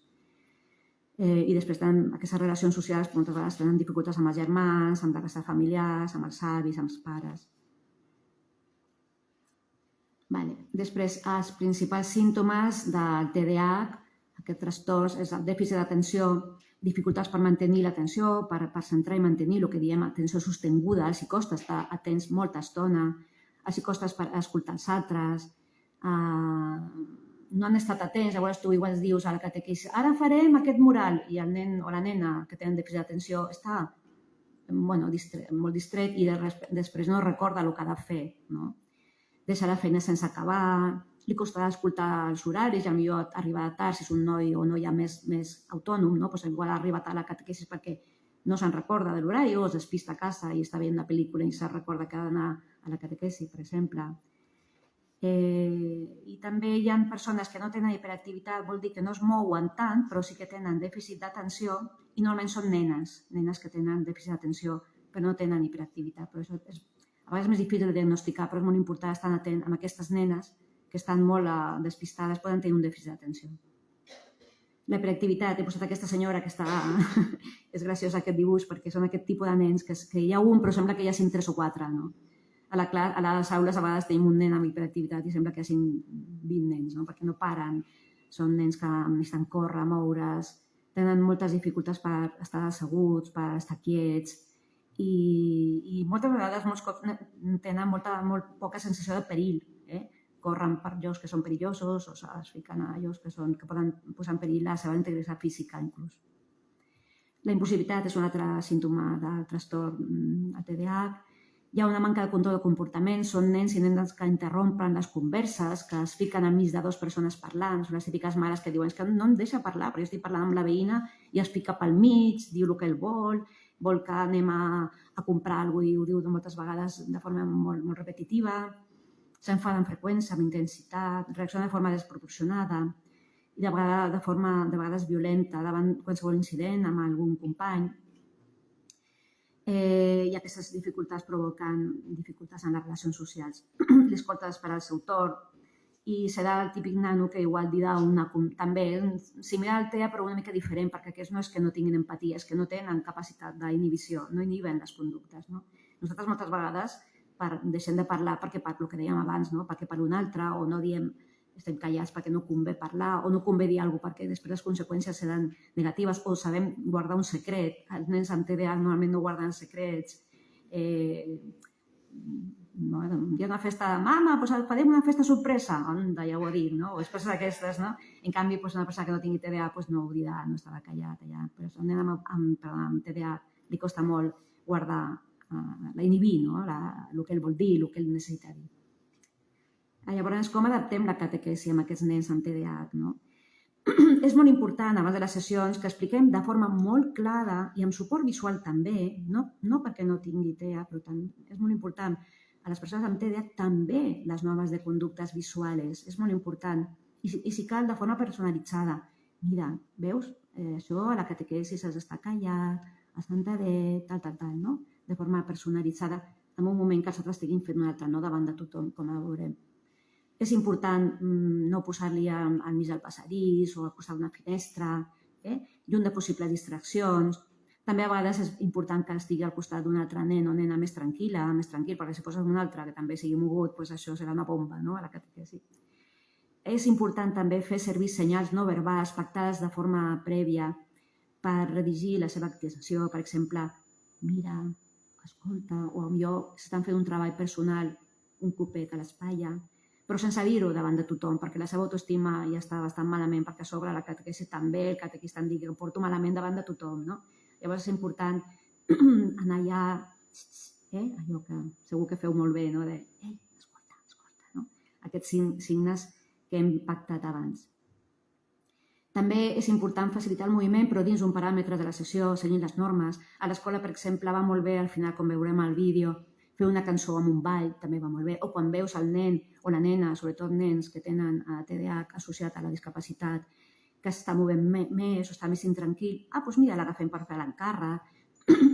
I després tenen aquestes relacions socials, moltes vegades tenen dificultats amb els germans, amb les familiars, amb els avis, amb els pares. Després, els principals símptomes del TDAH, aquest trastorn, és el dèficit d'atenció, dificultats per mantenir l'atenció, per centrar i mantenir el que diem atenció sostinguda, els hi costa estar atents molta estona, els hi costa escoltar els altres, no han estat atents, llavors tu igual dius a la catequesi, ara farem aquest mural, i el nen o la nena que tenen dèficit d'atenció està molt distret i després no recorda el que ha de fer, deixa la feina sense acabar, li costarà escoltar els horaris, potser arribar tard si és un noi o noia més autònom, igual arriba tard a la catequesis perquè no se'n recorda de l'horari o es despista a casa i està veient una pel·lícula i se'n recorda que ha d'anar a la catequesis, per exemple. I també hi ha persones que no tenen hiperactivitat, vol dir que no es mouen tant, però sí que tenen dèficit d'atenció i normalment són nenes que tenen dèficit d'atenció però no tenen hiperactivitat. A vegades és més difícil de diagnosticar, però és molt important estar atent amb aquestes nenes que estan molt despistades, poden tenir un dèficit d'atenció. La hiperactivitat, he posat aquesta senyora que està... És graciós aquest dibuix perquè són aquest tipus de nens que hi ha un però sembla que hi hagin 3 o 4, a les aules a vegades tenim un nen amb hiperactivitat i sembla que hi hagi 20 nens, no? Perquè no paren. Són nens que necessiten córrer, moure's, tenen moltes dificultats per estar asseguts, per estar quiets i moltes vegades, molts cops, tenen molt poca sensació de perill. Corren per llocs que són perillosos o es fiquen a llocs que poden posar en perill la seva integritat física, inclús. La impulsivitat és un altre símptoma del trastorn TDAH. Hi ha una manca de control de comportament, són nens i nenes que interrompen les converses, que es fiquen enmig de dues persones parlant, són les típiques mares que diuen que no em deixa parlar, però jo estic parlant amb la veïna i es fica pel mig, diu el que ell vol que anem a comprar alguna cosa i ho diu moltes vegades de forma molt repetitiva, s'enfada amb freqüència, amb intensitat, reacciona de forma desproporcionada i de vegades violenta davant qualsevol incident amb algun company. I aquestes dificultats provoquen dificultats en les relacions socials. L'escolta d'esperar el seu torn i serà el típic nano que igual dirà també similar al TEA però una mica diferent, perquè aquests no és que no tinguin empatia, és que no tenen capacitat d'inhibició, no inhiben les conductes. Nosaltres moltes vegades deixem de parlar perquè per el que dèiem abans, perquè per un altre, o no diem, estem callats perquè no convé parlar, o no convé dir alguna cosa perquè després les conseqüències seran negatives, o sabem guardar un secret. Els nens amb TDAH normalment no guarden secrets. Hi ha una festa de mama, doncs farem una festa sorpresa. Onda, ja ho ha dit, no? O després d'aquestes, no? En canvi, una persona que no tingui TDAH no ho dirà, no estarà callat allà. Però a un nen amb TDAH li costa molt guardar, inhibir el que ell vol dir, el que ell necessita dir. Llavors, com adaptem la catequesi amb aquests nens amb TDAH? És molt important, abans de les sessions, que expliquem de forma molt clara i amb suport visual també, no perquè no tingui TDAH, però és molt important, a les persones amb TDAH també les normes de conductes visuals, és molt important. I si cal, de forma personalitzada. Mira, veus? Això a la catequesi has d'estar callat, assentadet, tal, no? De forma personalitzada, en un moment que els altres estiguin fent un altre, no davant de tothom, com ho veurem. És important no posar-li al mig del passadís o al costat d'una finestra, lluny de possibles distraccions. També a vegades és important que estigui al costat d'un altre nen o nena més tranquil, perquè si poses un altre que també sigui mogut, això serà una bomba a la catequesi. És important també fer servir senyals no verbals pactades de forma prèvia per redigir la seva activació. Per exemple, mira, escolta, o potser s'estan fent un treball personal, un copet a l'espatlla, però sense dir-ho davant de tothom, perquè la seva autoestima ja està bastant malament, perquè a sobre la catequesi també, el catequista em digui que ho porto malament davant de tothom, no? Llavors és important anar allà, allò que segur que feu molt bé, no? De, escolta, no? Aquests signes que hem pactat abans. També és important facilitar el moviment, però dins un paràmetre de la sessió, seguint les normes. A l'escola, per exemple, va molt bé, al final, com veurem al vídeo, fer una cançó amb un ball també va molt bé, o quan veus el nen o la nena, sobretot nens que tenen TDAH associat a la discapacitat, que està movent més o està més intranquil, doncs mira, l'agafem per fer l'encàrrec,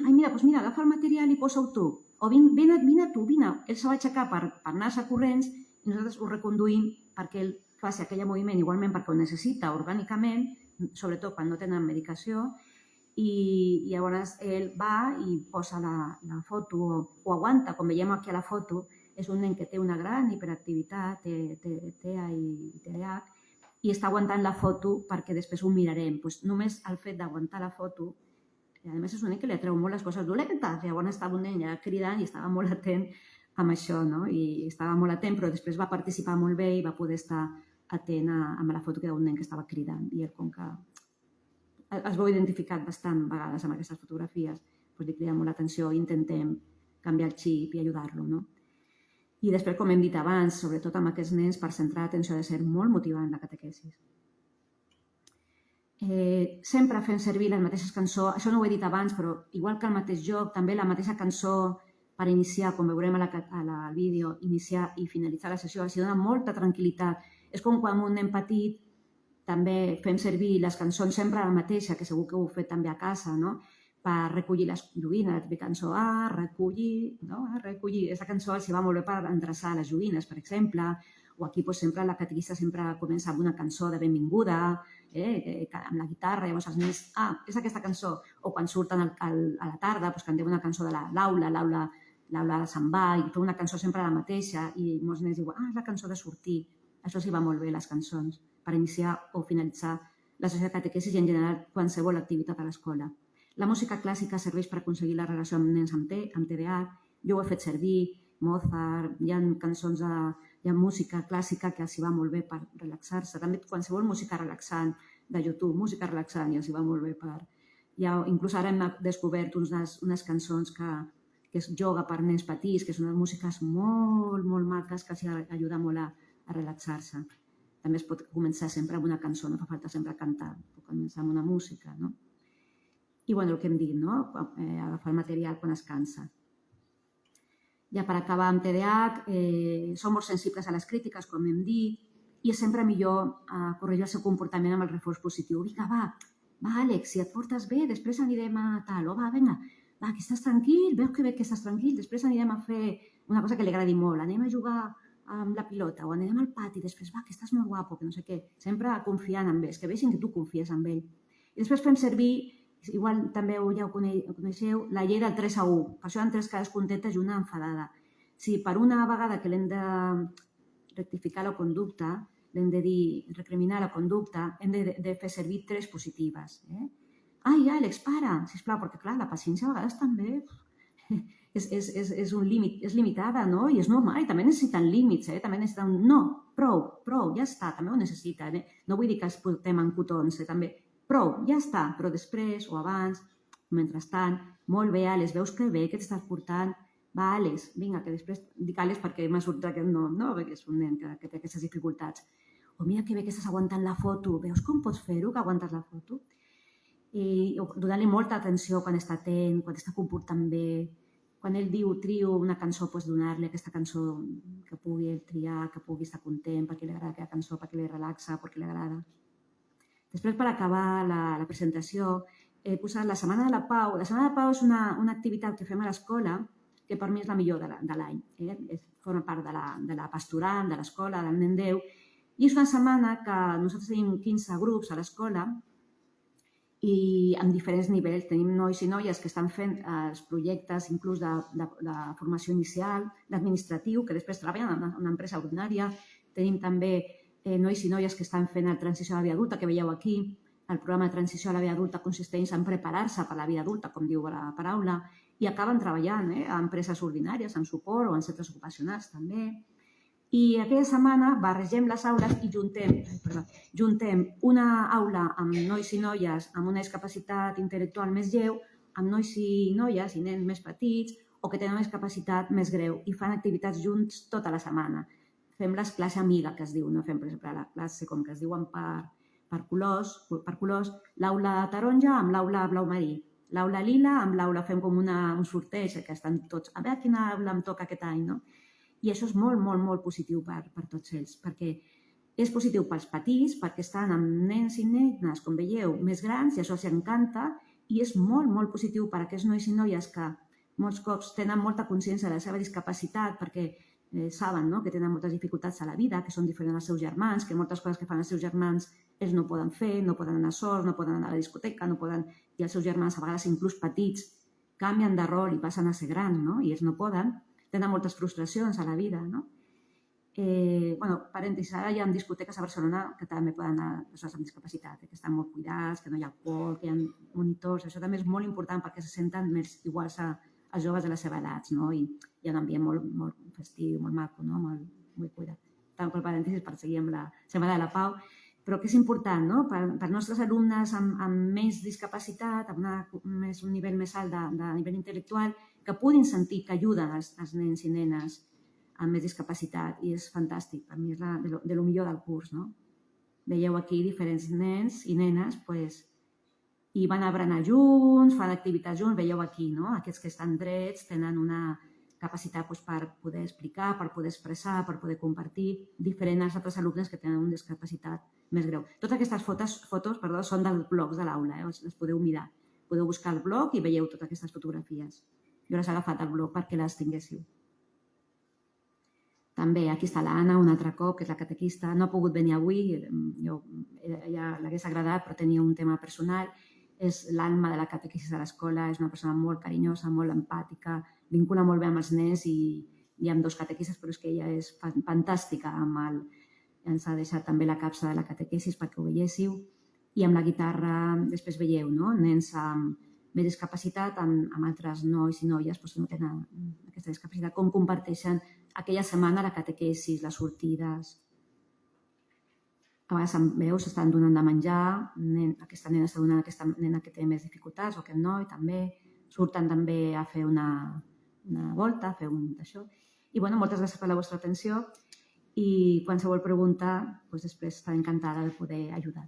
mira, agafa el material i posa-ho tu, o vine tu, ell se va aixecar per anar-se corrents i nosaltres ho reconduïm perquè ell faci aquell moviment igualment perquè ho necessita orgànicament, sobretot quan no tenen medicació, i llavors ell va i posa la foto o aguanta, com veiem aquí a la foto, és un nen que té una gran hiperactivitat, TEA i TDAH, i està aguantant la foto perquè després ho mirarem. Només el fet d'aguantar la foto, a més és un nen que li atreu molt les coses dolentes, llavors estava un nen ja cridant i estava molt atent amb això, i estava molt atent, però després va participar molt bé i va poder estar atent amb la foto que era un nen que estava cridant, i com que es veu identificat bastant vegades amb aquestes fotografies, li crida molt l'atenció i intentem canviar el xip i ajudar-lo. I després, com hem dit abans, sobretot amb aquests nens, per centrar l'atenció ha de ser molt motivant la catequesi. Sempre fem servir les mateixes cançons, això no ho he dit abans, però igual que el mateix joc, també la mateixa cançó per iniciar, com veurem al vídeo, iniciar i finalitzar la sessió, els dona molta tranquil·litat. És com quan un nen petit també fem servir les cançons sempre la mateixa, que segur que ho heu fet també a casa, per recollir les joguines, la típica cançó, recollir, aquesta cançó els va molt bé per endreçar les joguines, per exemple, o aquí sempre la catequista sempre comença amb una cançó de benvinguda, amb la guitarra, llavors els nens, és aquesta cançó, o quan surten a la tarda, cantem una cançó de l'aula, l'aula l'aula de se'n va i feu una cançó sempre la mateixa i molts nens diuen, és la cançó de sortir. Això sí va molt bé, les cançons, per iniciar o finalitzar la sessió de catequesis i en general qualsevol activitat a l'escola. La música clàssica serveix per aconseguir la relació amb nens amb TDAH. Jo ho he fet servir, Mozart, hi ha cançons, hi ha música clàssica que els va molt bé per relaxar-se. També qualsevol música relaxant de YouTube, música relaxant i els va molt bé per... Inclús ara hem descobert unes cançons que és yoga per nens petits, que són unes músiques molt, molt maques que els ajuda molt a relaxar-se. També es pot començar sempre amb una cançó, no fa falta sempre cantar, pot començar amb una música, no? I, el que hem dit, no? Agafar el material quan es cansa. Ja per acabar amb TDAH, som molt sensibles a les crítiques, com hem dit, i és sempre millor corregir el seu comportament amb el reforç positiu. Vinga, va, Àlex, si et portes bé, després anirem a tal, o va, vinga, va, que estàs tranquil, veus que bé que estàs tranquil, després anirem a fer una cosa que li agradi molt, anem a jugar amb la pilota o anirem al pati, després, va, que estàs molt guapo, que no sé què, sempre confiant en ells, que vegin que tu confies en ell. I després fem servir, igual també ja ho coneixeu, la llei del 3 a 1, per això hi ha 3 cares contentes i una enfadada. Si per una vegada que l'hem de rectificar la conducta, l'hem de dir, recriminar la conducta, hem de fer servir 3 positives. Ai, Àlex, para, sisplau, perquè clar, la paciència a vegades també és un límit, és limitada, no? I és normal, i també necessiten límits, també necessiten un no, prou, ja està, també ho necessiten. No vull dir que els portem en cotons, també, prou, ja està, però després o abans, mentrestant, molt bé, Àlex, veus que bé que t'estàs portant, va, Àlex, vinga, que després dic Àlex perquè m'ha sortit aquest nom, no? Perquè és un nen que té aquestes dificultats. O mira que bé que estàs aguantant la foto, veus com pots fer-ho, que aguantes la foto? I donant-li molta atenció quan està atent, quan està comportant bé. Quan ell diu trio una cançó, doncs donar-li aquesta cançó que pugui triar, que pugui estar content, perquè li agrada aquella cançó, perquè li relaxa, perquè li agrada. Després, per acabar la presentació, he posat la Setmana de la Pau. La Setmana de la Pau és una activitat que fem a l'escola que per mi és la millor de l'any. Forma part de la pastoral, de l'escola, del Nen Déu. I és una setmana que nosaltres tenim 15 grups a l'escola i amb diferents nivells. Tenim nois i noies que estan fent els projectes inclús de formació inicial, d'administratiu, que després treballen en una empresa ordinària. Tenim també nois i noies que estan fent la transició a la vida adulta, que veieu aquí. El programa de transició a la vida adulta consisteix en preparar-se per la vida adulta, com diu la paraula, i acaben treballant a empreses ordinàries, en suport o en centres ocupacionals també. I aquella setmana barregem les aules i juntem una aula amb nois i noies amb una discapacitat intel·lectual més lleu, amb nois i noies i nens més petits o que tenen una discapacitat més greu i fan activitats junts tota la setmana. Fem les classes amiga, que es diu, no fem, per exemple, la classe com que es diuen per colors, l'aula taronja amb l'aula blau marí, l'aula lila amb l'aula, fem com un sorteig, que estan tots, a veure quina aula em toca aquest any, no? I això és molt, molt, molt positiu per tots ells, perquè és positiu pels petits, perquè estan amb nens i nenes, com veieu, més grans, i això els encanta, i és molt, molt positiu per a aquests nois i noies que molts cops tenen molta consciència de la seva discapacitat, perquè saben que tenen moltes dificultats a la vida, que són diferents dels seus germans, que moltes coses que fan els seus germans ells no poden fer, no poden anar sols, no poden anar a la discoteca, no poden... I els seus germans, a vegades inclús petits, canvien de rol i passen a ser grans, no? I ells no poden. Tenen moltes frustracions a la vida, no? Parèntesis, ara hi ha discoteques a Barcelona que també poden anar persones amb discapacitat, que estan molt cuidats, que no hi ha alcohol, que hi ha monitors. Això també és molt important perquè se senten més iguals als joves de la seva edat, no? I hi ha un ambient molt festiu, molt maco, no? Molt cuidat. Tanco el parèntesis per seguir amb la Setmana de la Pau. Però que és important, no? Per als nostres alumnes amb més discapacitat, amb un nivell més alt de nivell intel·lectual, que puguin sentir que ajuden els nens i nenes amb més discapacitat. I és fantàstic, per mi és de lo millor del curs, no? Veieu aquí diferents nens i nenes, i van a berenar junts, fan activitats junts, veieu aquí, no? Aquests que estan drets tenen una capacitat per poder explicar, per poder expressar, per poder compartir, diferent als altres alumnes que tenen una discapacitat més greu. Totes aquestes fotos són dels blogs de l'aula, les podeu mirar. Podeu buscar el blog i veieu totes aquestes fotografies. Jo les he agafat al blog perquè les tinguéssiu. També aquí està l'Anna, un altre cop, que és la catequista. No ha pogut venir avui, ja l'hagués agradat, però tenia un tema personal. és l'alma de la catequesis de l'escola, és una persona molt carinyosa, molt empàtica, vincula molt bé amb els nens i amb 2 catequistes, però és que ella és fantàstica ens ha deixat també la capsa de la catequesis perquè ho veiéssiu, i amb la guitarra després veieu, no? Nens amb més discapacitat, amb altres nois i noies que no tenen aquesta discapacitat, com comparteixen aquella setmana la catequesis, les sortides. A vegades, veus, estan donant de menjar, aquesta nena està donant a aquesta nena que té més dificultats, o aquest noi també, surten també a fer una volta, a fer d'això. I moltes gràcies per la vostra atenció i qualsevol pregunta, després estaré encantada de poder ajudar.